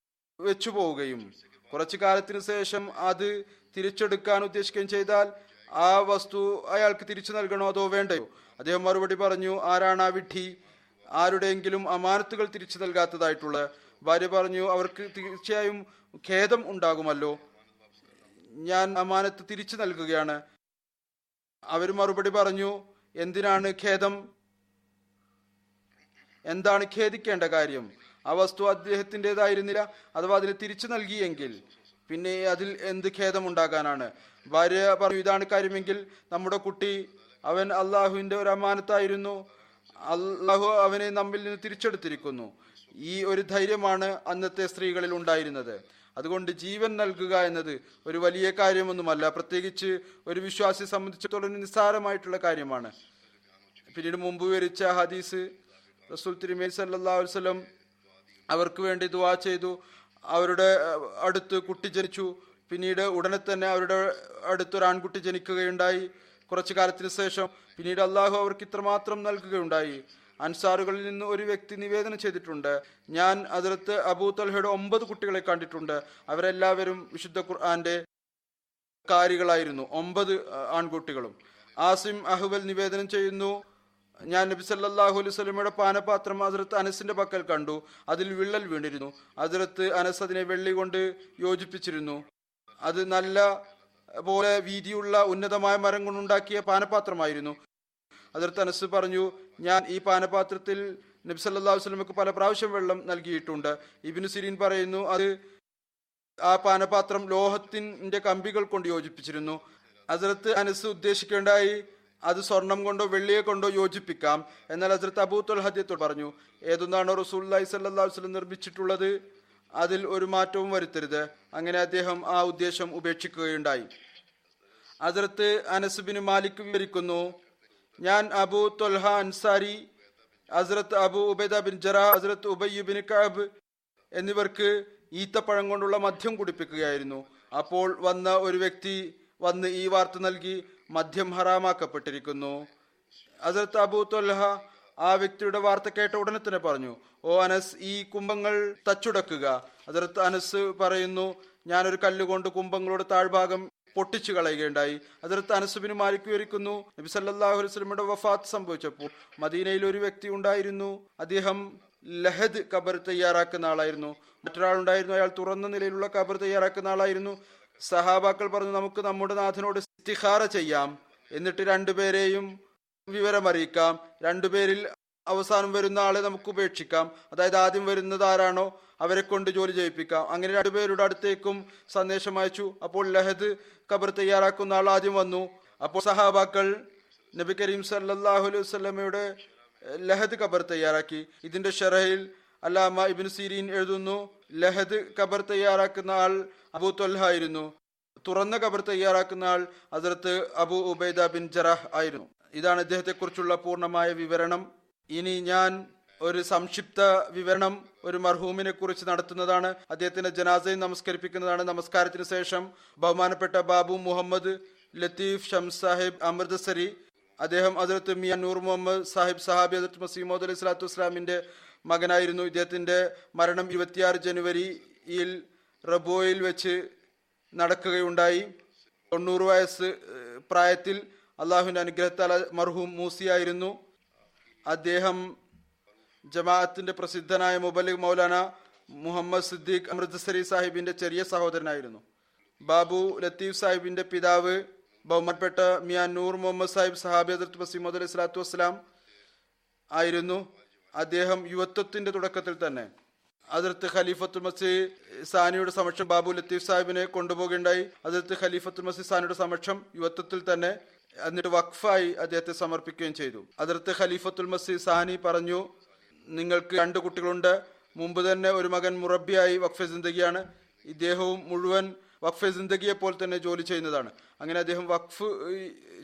വെച്ചു പോവുകയും കുറച്ചു കാലത്തിന് ശേഷം അത് തിരിച്ചെടുക്കാൻ ഉദ്ദേശിക്കുകയും ചെയ്താൽ ആ വസ്തു അയാൾക്ക് തിരിച്ചു നൽകണോ അതോ വേണ്ടയോ? അദ്ദേഹം മറുപടി പറഞ്ഞു, ആരാണ് ആ വിഡ്ഢി, ആരുടെയെങ്കിലും അമാനത്തുകൾ തിരിച്ചു നൽകാത്തതായിട്ടുള്ള? ഭാര്യ പറഞ്ഞു, അവർക്ക് തീർച്ചയായും ഖേദം ഉണ്ടാകുമല്ലോ, ഞാൻ അമാനത്ത് തിരിച്ചു നൽകുകയാണ്. അവർ മറുപടി പറഞ്ഞു, എന്തിനാണ് ഖേദം? എന്താണ് ഖേദിക്കേണ്ട കാര്യം? ആ വസ്തു അദ്ദേഹത്തിൻ്റെതായിരുന്നില്ല. അഥവാ അതിന് തിരിച്ചു നൽകിയെങ്കിൽ പിന്നെ അതിൽ എന്ത് ഖേദമുണ്ടാകാനാണ്? ഭാര്യ പറഞ്ഞു, ഇതാണ് കാര്യമെങ്കിൽ നമ്മുടെ കുട്ടി അവൻ അള്ളാഹുവിന്റെ ഒരു അമാനത്തായിരുന്നു. അള്ളാഹു അവനെ നമ്മിൽ നിന്ന് തിരിച്ചെടുത്തിരിക്കുന്നു. ഈ ഒരു ധൈര്യമാണ് അന്നത്തെ സ്ത്രീകളിൽ ഉണ്ടായിരുന്നത്. അതുകൊണ്ട് ജീവൻ നൽകുക എന്നത് ഒരു വലിയ കാര്യമൊന്നുമല്ല. പ്രത്യേകിച്ച് ഒരു വിശ്വാസിയെ സംബന്ധിച്ചിടത്തോളം നിസ്സാരമായിട്ടുള്ള കാര്യമാണ്. പിന്നീട് മുമ്പ് വിവരിച്ച ഹദീസ്, റസൂൽ തിരുമേനി സല്ലല്ലാഹു അലൈഹി വസല്ലം അവർക്ക് വേണ്ടി ദുആ ചെയ്തു. അവരുടെ അടുത്ത് കുട്ടി ജനിച്ചു. പിന്നീട് ഉടനെ തന്നെ അവരുടെ അടുത്തൊരു ആൺകുട്ടി ജനിക്കുകയുണ്ടായി. കുറച്ചു കാലത്തിന് ശേഷം പിന്നീട് അള്ളാഹു അവർക്ക് ഇത്രമാത്രം നൽകുകയുണ്ടായി. അൻസാറുകളിൽ നിന്ന് ഒരു വ്യക്തി നിവേദനം ചെയ്തിട്ടുണ്ട്, ഞാൻ ഹദ്റത്ത് അബൂ തൽഹയുടെ 9 കുട്ടികളെ കണ്ടിട്ടുണ്ട്. അവരെല്ലാവരും വിശുദ്ധ ഖുർആന്റെ കാരികളായിരുന്നു, 9 ആൺകുട്ടികളും. ആസിം അഹ്വൽ നിവേദനം ചെയ്യുന്നു, ഞാൻ നബി സല്ലല്ലാഹു അലൈഹി വസല്ലമയുടെ പാനപാത്രം ഹദ്റത്ത് അനസിന്റെ പക്കൽ കണ്ടു. അതിൽ വിള്ളൽ വീണിരുന്നു. ഹദ്റത്ത് അനസ് അതിനെ വെള്ളി കൊണ്ട് യോജിപ്പിച്ചിരുന്നു. അത് നല്ല പോലെ വീതിയുള്ള ഉന്നതമായ മരം കൊണ്ടുണ്ടാക്കിയ പാനപാത്രമായിരുന്നു. ഹദ്റത്ത് അനസ് പറഞ്ഞു, ഞാൻ ഈ പാനപാത്രത്തിൽ നബി സല്ലല്ലാഹു അലൈഹി വസല്ലമക്ക് പല പ്രാവശ്യം വെള്ളം നൽകിയിട്ടുണ്ട്. ഇബ്നു സിരീൻ പറയുന്നു, അത് ആ പാനപാത്രം ലോഹത്തിന്റെ കമ്പികൾ കൊണ്ട് യോജിപ്പിച്ചിരുന്നു. ഹദ്റത്ത് അനസ് ഉദ്ദേശിക്കേണ്ടായി അത് സ്വർണം കൊണ്ടോ വെള്ളിയെ കൊണ്ടോ യോജിപ്പിക്കാം. എന്നാൽ ഹദ്റത്ത് അബൂ ത്വൽഹ പറഞ്ഞു, ഏതൊന്നാണോ റസൂലുള്ളാഹി സ്വല്ലല്ലാഹു അലൈഹി വസല്ലം നിർമ്മിച്ചിട്ടുള്ളത് അതിൽ ഒരു മാറ്റവും വരുത്തരുത്. അങ്ങനെ അദ്ദേഹം ആ ഉദ്ദേശം ഉപേക്ഷിക്കുകയുണ്ടായി. ഹദ്റത്ത് അനസ് ബിൻ മാലിക് വിവരിക്കുന്നു, ഞാൻ അബൂ ത്വൽഹ അൻസാരി, ഹസ്രത്ത് അബൂ ഉബൈദ ബിൻ ജറാഹ്, ഹസ്രത്ത് ഉബയ്യ് ബിൻ കഅബ് എന്നിവർക്ക് ഈത്തപ്പഴം കൊണ്ടുള്ള മദ്യം കുടിപ്പിക്കുകയായിരുന്നു. അപ്പോൾ വന്ന ഒരു വ്യക്തി വന്ന് ഈ വാർത്ത നൽകി, മദ്യം ഹറാമാക്കപ്പെട്ടിരിക്കുന്നു. ഹസ്രത്ത് അബൂ ത്വൽഹ ആ വ്യക്തിയുടെ വാർത്ത കേട്ട ഉടനെ തന്നെ പറഞ്ഞു, ഓ അനസ്, ഈ കുംഭങ്ങൾ തച്ചുടക്കുക. ഹസ്രത്ത് അനസ് പറയുന്നു, ഞാനൊരു കല്ലുകൊണ്ട് കുംഭങ്ങളുടെ താഴ്ഭാഗം പൊട്ടിച്ചു കളയുകയുണ്ടായി. ഹദ്റത്ത് അനസ് ബിൻ മാലിക് വിവരിക്കുന്നു, നബി സല്ലല്ലാഹു അലൈഹി വസല്ലമയുടെ വഫാത്ത് സംഭവിച്ചപ്പോൾ മദീനയിൽ ഒരു വ്യക്തി ഉണ്ടായിരുന്നു. അദ്ദേഹം ലഹദ് ഖബർ തയ്യാറാക്കുന്ന ആളായിരുന്നു. മറ്റൊരാളുണ്ടായിരുന്നു, അയാൾ തുറന്ന നിലയിലുള്ള ഖബർ തയ്യാറാക്കുന്ന ആളായിരുന്നു. സഹാബാക്കൾ പറഞ്ഞു, നമുക്ക് നമ്മുടെ നാഥനോട് ഇസ്തിഖാറ ചെയ്യാം, എന്നിട്ട് രണ്ടുപേരെയും വിവരമറിയിക്കാം. രണ്ടുപേരിൽ അവസാനം വരുന്ന ആളെ നമുക്ക് ഉപേക്ഷിക്കാം. അതായത് ആദ്യം വരുന്നത് ആരാണോ അവരെ കൊണ്ട് ജോലി ചെയ്യിപ്പിക്കാം. അങ്ങനെ രണ്ടുപേരുടെ അടുത്തേക്കും സന്ദേശം അയച്ചു. അപ്പോൾ ലഹദ് ഖബർ തയ്യാറാക്കുന്ന ആൾ ആദ്യം വന്നു. അപ്പോൾ സഹാബാക്കൾ നബി കരീം സല്ലല്ലാഹു അലൈഹി വസല്ലമയുടെ ലഹദ് ഖബർ തയ്യാറാക്കി. ഇതിന്റെ ഷറഹിൽ അല്ലാമ ഇബ്നു സിരീൻ എഴുതുന്നു, ലഹദ് ഖബർ തയ്യാറാക്കുന്ന ആൾ അബൂ ത്വൽഹ ആയിരുന്നു. തുറന്ന ഖബർ തയ്യാറാക്കുന്ന ആൾ ഹദ്റത്ത് അബൂ ഉബൈദ ബിൻ ജറാഹ് ആയിരുന്നു. ഇതാണ് ഇദ്ദേഹത്തെ കുറിച്ചുള്ള പൂർണ്ണമായ വിവരണം. ഇനി ഞാൻ ഒരു സംക്ഷിപ്ത വിവരണം ഒരു മർഹൂമിനെ കുറിച്ച് നടത്തുന്നതാണ്. അദ്ദേഹത്തിന്റെ ജനാസയും നമസ്കരിപ്പിക്കുന്നതാണ്. നമസ്കാരത്തിന് ശേഷം ബഹുമാനപ്പെട്ട ബാബു മുഹമ്മദ് ലത്തീഫ് ഷംസ് സാഹിബ് അമൃതസരി, അദ്ദേഹം ഹദ്റത്ത് മിയാ നൂർ മുഹമ്മദ് സാഹിബ് സഹാബി ഹദ്റത്ത് മസീഹ് മൗഊദ് അലൈഹി സ്വലാത്തു വസ്സലാമിന്റെ മകനായിരുന്നു. ഇദ്ദേഹത്തിന്റെ മരണം 26 ജനുവരിയിൽ റബോയിൽ വെച്ച് നടക്കുകയുണ്ടായി. 90 വയസ്സ് പ്രായത്തിൽ അള്ളാഹുവിന്റെ അനുഗ്രഹത്താൽ മർഹൂം മൂസിയായിരുന്നു. അദ്ദേഹം ജമാഅത്തിന്റെ പ്രസിദ്ധനായ മുബല്ലിഗ് മൗലാന മുഹമ്മദ് സിദ്ദീഖ് അമൃതസരി സാഹിബിന്റെ ചെറിയ സഹോദരനായിരുന്നു. ബാബു ലത്തീഫ് സാഹിബിന്റെ പിതാവ് ബഹുമാനപ്പെട്ട മിയാ നൂർ മുഹമ്മദ് സാഹിബ് സഹാബി ഹദ്റത്ത് മസീഹ് മൗഊദ് അലൈഹി സ്വലാത്തു വസ്സലാം ആയിരുന്നു. അദ്ദേഹം യുവത്വത്തിന്റെ തുടക്കത്തിൽ തന്നെ ഹദ്റത്ത് ഖലീഫത്തുൽ മസീഹ് സാനിയുടെ സമക്ഷം ബാബു ലത്തീഫ് സാഹിബിനെ കൊണ്ടുപോകുകയുണ്ടായി. ഹദ്റത്ത് ഖലീഫത്തുൽ മസീഹ് സാനിയുടെ സമക്ഷം യുവത്വത്തിൽ തന്നെ, എന്നിട്ട് വഖഫായി അദ്ദേഹത്തെ സമർപ്പിക്കുകയും ചെയ്തു. ഹദ്റത്ത് ഖലീഫത്തുൽ മസീഹ് സാനി പറഞ്ഞു, നിങ്ങൾക്ക് 2 കുട്ടികളുണ്ട്. മുമ്പ് തന്നെ ഒരു മകൻ മുറബിയായി വഖഫെ സിന്ദഗിയാണ്. ഇദ്ദേഹവും മുഴുവൻ വഖഫെ സിന്ദഗിയെ പോലെ തന്നെ ജോലി ചെയ്യുന്നതാണ്. അങ്ങനെ അദ്ദേഹം വഖഫ്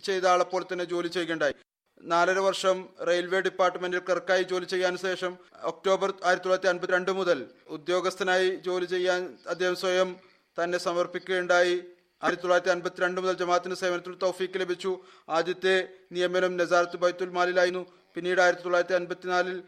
ചെയ്ത ആളെപ്പോൾ തന്നെ ജോലി ചെയ്യുകയുണ്ടായി. 4.5 വർഷം റെയിൽവേ ഡിപ്പാർട്ട്മെന്റിൽ ക്ലർക്കായി ജോലി ചെയ്യാൻ ശേഷം ഒക്ടോബർ 1952 മുതൽ ഉദ്യോഗസ്ഥനായി ജോലി ചെയ്യാൻ അദ്ദേഹം സ്വയം തന്നെ സമർപ്പിക്കുകയുണ്ടായി. 1952 മുതൽ ജമാഅത്തിന്റെ സേവനത്തിൽ തൗഫീക്ക് ലഭിച്ചു. ആദ്യത്തെ നിയമനം നസാറത്ത് ബൈത്തുൽ മാലിലായിരുന്നു. പിന്നീട് 1954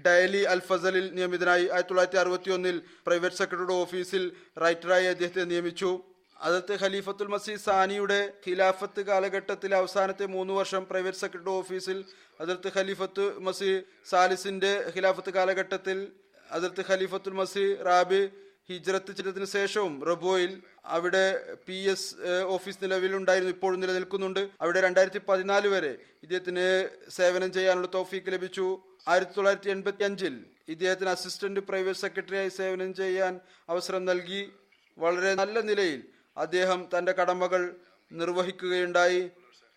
ഡയലി അൽ ഫസലിൽ നിയമിതനായി. 1961 പ്രൈവറ്റ് സെക്രട്ടറിയുടെ ഓഫീസിൽ റൈറ്ററായി അദ്ദേഹത്തെ നിയമിച്ചു. ഹദ്റത്ത് ഖലീഫത്തുൽ മസീഹ് സാനിയുടെ ഖിലാഫത്ത് കാലഘട്ടത്തിലെ അവസാനത്തെ 3 വർഷം പ്രൈവറ്റ് സെക്രട്ടറി ഓഫീസിൽ, ഹദ്റത്ത് ഖലീഫത്ത് മസീഹ് സാലിസിന്റെ ഖിലാഫത്ത് കാലഘട്ടത്തിൽ ഹദ്റത്ത് ഖലീഫത്തുൽ മസീഹ് റാബി ഹിജ്റത്ത് ചെയ്തതിനു ശേഷവും റബോയിൽ അവിടെ PS ഓഫീസ് നിലവിലുണ്ടായിരുന്നു, ഇപ്പോഴും നിലനിൽക്കുന്നുണ്ട്. അവിടെ 2014 വരെ ഇദ്ദേഹത്തിന് സേവനം ചെയ്യാനുള്ള തൗഫീക്ക് ലഭിച്ചു. 1985 ഇദ്ദേഹത്തിന് അസിസ്റ്റന്റ് പ്രൈവറ്റ് സെക്രട്ടറിയായി സേവനം ചെയ്യാൻ അവസരം നൽകി. വളരെ നല്ല നിലയിൽ അദ്ദേഹം തന്റെ കടമകൾ നിർവഹിക്കുകയുണ്ടായി.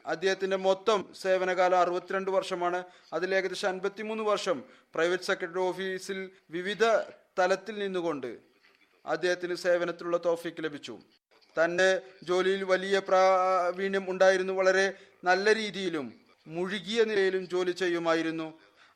അദ്ദേഹത്തിന്റെ മൊത്തം സേവനകാലം 62 വർഷമാണ്. അതിൽ ഏകദേശം 53 വർഷം പ്രൈവറ്റ് സെക്രട്ടറി ഓഫീസിൽ വിവിധ തലത്തിൽ നിന്നുകൊണ്ട് അദ്ദേഹത്തിന് സേവനത്തിലുള്ള തൗഫീക്ക് ലഭിച്ചു. തന്റെ ജോലിയിൽ വലിയ പ്രാവീണ്യം ഉണ്ടായിരുന്നു. വളരെ നല്ല രീതിയിലും മുഴുകിയ നിലയിലും ജോലി ചെയ്യുമായിരുന്നു.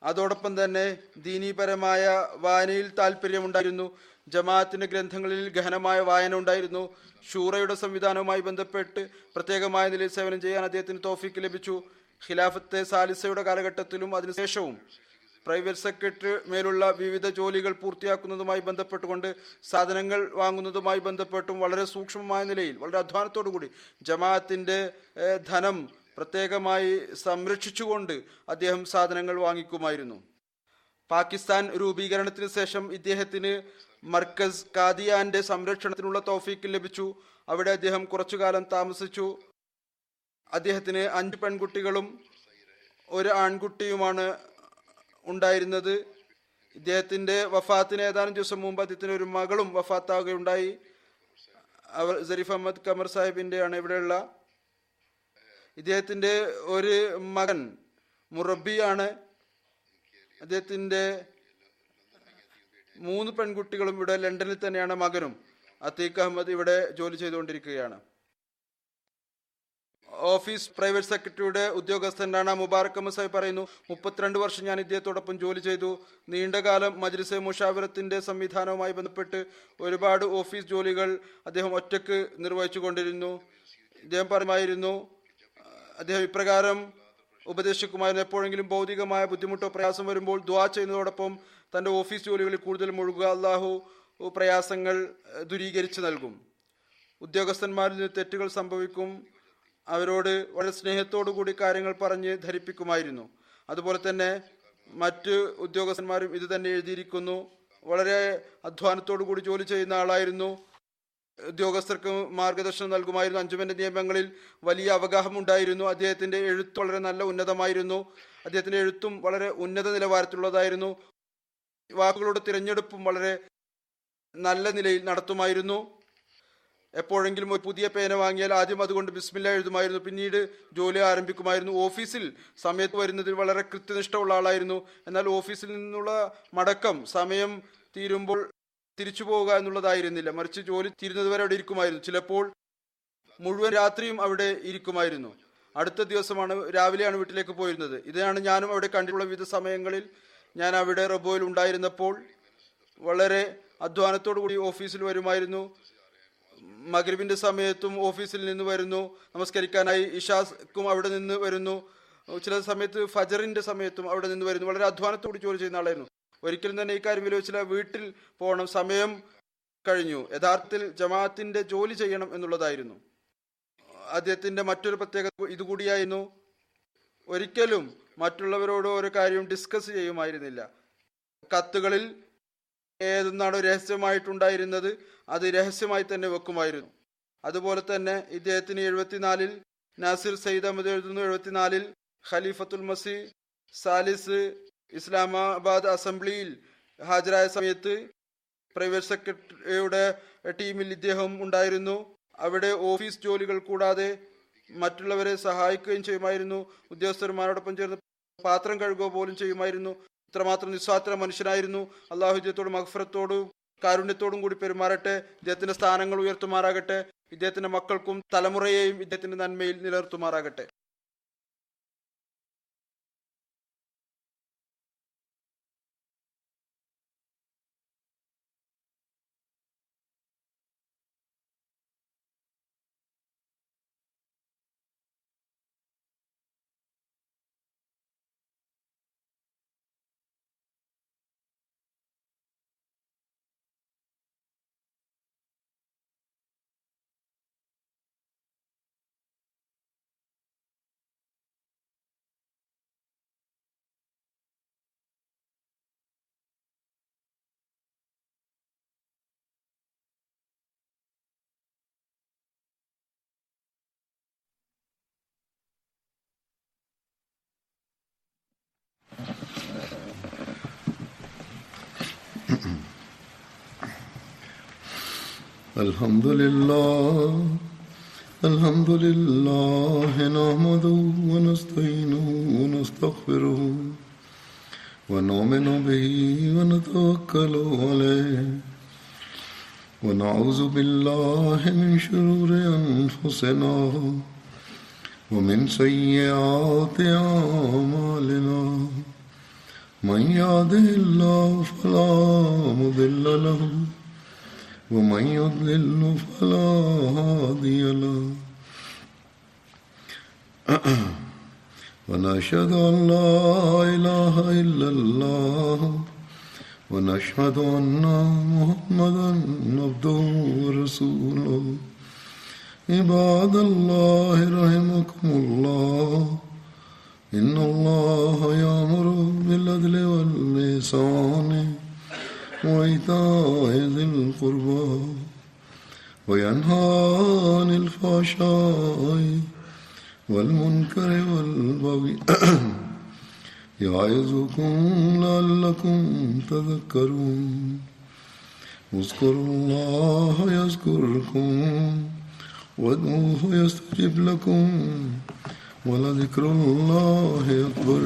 അതോടൊപ്പം തന്നെ ദീനീപരമായ വായനയിൽ താല്പര്യമുണ്ടായിരുന്നു. ജമാഅത്തിന്റെ ഗ്രന്ഥങ്ങളിൽ ഗഹനമായ വായന ഉണ്ടായിരുന്നു. ഷൂറയുടെ സംവിധാനവുമായി ബന്ധപ്പെട്ട് പ്രത്യേകമായ നിലയിൽ സേവനം ചെയ്യാൻ അദ്ദേഹത്തിന് തൗഫീക്ക് ലഭിച്ചു. ഖിലാഫത്തെ സാലിസയുടെ കാലഘട്ടത്തിലും അതിനുശേഷവും പ്രൈവറ്റ് സെക്രട്ടറി മേലുള്ള വിവിധ ജോലികൾ പൂർത്തിയാക്കുന്നതുമായി ബന്ധപ്പെട്ടുകൊണ്ട് സാധനങ്ങൾ വാങ്ങുന്നതുമായി ബന്ധപ്പെട്ടും വളരെ സൂക്ഷ്മമായ നിലയിൽ വളരെ അധ്വാനത്തോടു കൂടി ജമാഅത്തിൻ്റെ ധനം പ്രത്യേകമായി സംരക്ഷിച്ചുകൊണ്ട് അദ്ദേഹം സാധനങ്ങൾ വാങ്ങിക്കുമായിരുന്നു. പാകിസ്ഥാൻ രൂപീകരണത്തിന് ശേഷം ഇദ്ദേഹത്തിന് മർക്കസ് കാദിയാന്റെ സംരക്ഷണത്തിനുള്ള തൗഫീക്ക് ലഭിച്ചു. അവിടെ അദ്ദേഹം കുറച്ചു കാലം താമസിച്ചു. അദ്ദേഹത്തിന് 5 പെൺകുട്ടികളും 1 ആൺകുട്ടിയുമാണ് ഉണ്ടായിരുന്നത്. ഇദ്ദേഹത്തിന്റെ വഫാത്തിന് ഏതാനും ദിവസം മുമ്പ് അദ്ദേഹത്തിന് ഒരു മകളും വഫാത്താകുകയുണ്ടായി. അവർ സരീഫ് അഹമ്മദ് കമർ സാഹിബിന്റെ ആണ് ഇവിടെയുള്ള. ഇദ്ദേഹത്തിന്റെ ഒരു മകൻ മുറബിയാണ്. അദ്ദേഹത്തിന്റെ 3 പെൺകുട്ടികളും ഇവിടെ ലണ്ടനിൽ തന്നെയാണ്. മകനും അത്തീഖ് അഹമ്മദ് ഇവിടെ ജോലി ചെയ്തുകൊണ്ടിരിക്കുകയാണ്. ഓഫീസ് പ്രൈവറ്റ് സെക്രട്ടറിയുടെ ഉദ്യോഗസ്ഥനാണ് മുബാറക് അഹമ്മദ് സാഹിബ് പറയുന്നു, 32 വർഷം ഞാൻ ഇദ്ദേഹത്തോടൊപ്പം ജോലി ചെയ്തു. നീണ്ടകാലം മജ്ലിസെ മുഷാവറത്തിന്റെ സംവിധാനവുമായി ബന്ധപ്പെട്ട് ഒരുപാട് ഓഫീസ് ജോലികൾ അദ്ദേഹം ഒറ്റക്ക് നിർവഹിച്ചു കൊണ്ടിരുന്നു. ഇദ്ദേഹം പറയുമായിരുന്നു, അദ്ദേഹം ഇപ്രകാരം ഉപദേശിക്കുമായിരുന്നു, എപ്പോഴെങ്കിലും ഭൗതികമായ ബുദ്ധിമുട്ടോ പ്രയാസം വരുമ്പോൾ ദുആ ചെയ്യുന്നതോടൊപ്പം തൻ്റെ ഓഫീസ് ജോലികളിൽ കൂടുതൽ മുഴുകുക. അള്ളാഹു പ്രയാസങ്ങൾ ദൂരീകരിച്ച് നൽകും. ഉദ്യോഗസ്ഥന്മാരിൽ നിന്ന് തെറ്റുകൾ സംഭവിക്കും. അവരോട് വളരെ സ്നേഹത്തോടു കൂടി കാര്യങ്ങൾ പറഞ്ഞ് ധരിപ്പിക്കുമായിരുന്നു. അതുപോലെ തന്നെ മറ്റ് ഉദ്യോഗസ്ഥന്മാരും ഇത് തന്നെ എഴുതിയിരിക്കുന്നു. വളരെ അധ്വാനത്തോടു കൂടി ജോലി ചെയ്യുന്ന ആളായിരുന്നു. ഉദ്യോഗസ്ഥർക്ക് മാർഗദർശനം നൽകുമായിരുന്നു. അഞ്ചുമന്റെ നിയമങ്ങളിൽ വലിയ അവഗാഹം ഉണ്ടായിരുന്നു. അദ്ദേഹത്തിന്റെ എഴുത്ത് വളരെ നല്ല ഉന്നതമായിരുന്നു. അദ്ദേഹത്തിന്റെ എഴുത്തും വളരെ ഉന്നത നിലവാരത്തിലുള്ളതായിരുന്നു. വാക്കുകളുടെ തിരഞ്ഞെടുപ്പും വളരെ നല്ല നിലയിൽ നടത്തുമായിരുന്നു. എപ്പോഴെങ്കിലും ഒരു പുതിയ പേന വാങ്ങിയാൽ ആദ്യം അതുകൊണ്ട് ബിസ്മില്ല എഴുതുമായിരുന്നു. പിന്നീട് ജോലി ആരംഭിക്കുമായിരുന്നു. ഓഫീസിൽ സമയത്ത് വരുന്നതിൽ വളരെ കൃത്യനിഷ്ഠയുള്ള ആളായിരുന്നു. എന്നാൽ ഓഫീസിൽ നിന്നുള്ള മടക്കം സമയം തീരുമ്പോൾ തിരിച്ചു പോവുക എന്നുള്ളതായിരുന്നില്ല. മറിച്ച് ജോലി തീരുന്നത് വരെ അവിടെ ഇരിക്കുമായിരുന്നു. ചിലപ്പോൾ മുഴുവൻ രാത്രിയും അവിടെ ഇരിക്കുമായിരുന്നു. അടുത്ത ദിവസമാണ് രാവിലെയാണ് വീട്ടിലേക്ക് പോയിരുന്നത്. ഇതാണ് ഞാനും അവിടെ കണ്ടിട്ടുള്ള വിവിധ സമയങ്ങളിൽ. ഞാൻ അവിടെ റബോയിൽ ഉണ്ടായിരുന്നപ്പോൾ വളരെ അധ്വാനത്തോടു കൂടി ഓഫീസിൽ വരുമായിരുന്നു. മഗ്രിബിന്റെ സമയത്തും ഓഫീസിൽ നിന്ന് വരുന്നു. നമസ്കരിക്കാനായി ഇഷാക്കും അവിടെ നിന്ന് വരുന്നു. ചില സമയത്ത് ഫജറിന്റെ സമയത്തും അവിടെ നിന്ന് വരുന്നു. വളരെ അധ്വാനത്തോട് ജോലി ചെയ്യുന്ന ആളായിരുന്നു. ഒരിക്കലും തന്നെ ഈ കാര്യം വിലോചിച്ചില്ല. വീട്ടിൽ പോകണം, സമയം കഴിഞ്ഞു. യഥാർത്ഥത്തിൽ ജമാഅത്തിന്റെ ജോലി ചെയ്യണം എന്നുള്ളതായിരുന്നു അദ്ദേഹത്തിന്റെ മറ്റൊരു പ്രത്യേകത. ഇതുകൂടിയായിരുന്നു, ഒരിക്കലും മറ്റുള്ളവരോട് ഒരു കാര്യം ഡിസ്കസ് ചെയ്യുമായിരുന്നില്ല. കത്തുകളിൽ ഏതെന്നാണോ രഹസ്യമായിട്ടുണ്ടായിരുന്നത് അത് രഹസ്യമായി തന്നെ വെക്കുമായിരുന്നു. അതുപോലെ തന്നെ ഇദ്ദേഹത്തിന് 74 നാസിർ സയ്യിദ് അഹമ്മദ് എഴുതുന്നു, 74 ഖലീഫത്തുൽ മസീ സാലിസ് ഇസ്ലാമാബാദ് അസംബ്ലിയിൽ ഹാജരായ സമയത്ത് പ്രൈവറ്റ് സെക്രട്ടറിയുടെ ടീമിൽ ഇദ്ദേഹം ഉണ്ടായിരുന്നു. അവിടെ ഓഫീസ് ജോലികൾ കൂടാതെ മറ്റുള്ളവരെ സഹായിക്കുകയും ചെയ്യുമായിരുന്നു. ഉദ്യോഗസ്ഥന്മാരോടൊപ്പം ചേർന്ന് പാത്രം കഴുകുക പോലും ചെയ്യുമായിരുന്നു. ഇത്രമാത്രം നിസ്വാർത്ഥ മനുഷ്യനായിരുന്നു. അള്ളാഹു ഇദ്ദേഹത്തോട് മഗ്ഫിറത്തോടും കാരുണ്യത്തോടും കൂടി പെരുമാറട്ടെ. ഇദ്ദേഹത്തിന്റെ സ്ഥാനങ്ങൾ ഉയർത്തുമാറാകട്ടെ. ഇദ്ദേഹത്തിന്റെ മക്കൾക്കും തലമുറയെയും ഇദ്ദേഹത്തിന്റെ നന്മയിൽ നിലനിർത്തുമാറാകട്ടെ. الحمد لله نحمده ونستعينه ونستغفره ونؤمن به ونتوكل عليه ونعوذ بالله من شرور أنفسنا ومن سيئات أعمالنا من يهده الله فلا مضل له ومن يضلل فلا هادي له ونشهد أن لا إله إلا الله ونشهد أن محمدا عبده ورسوله عباد الله رحمكم الله إن الله يأمر بالعدل والإحسان وإيتاء ذي القربى وينهى عن الفحشاء والمنكر والبغي يعظكم لعلكم تذكرون اذكروا الله يذكركم وادعوه يستجب لكم ولذكر الله أكبر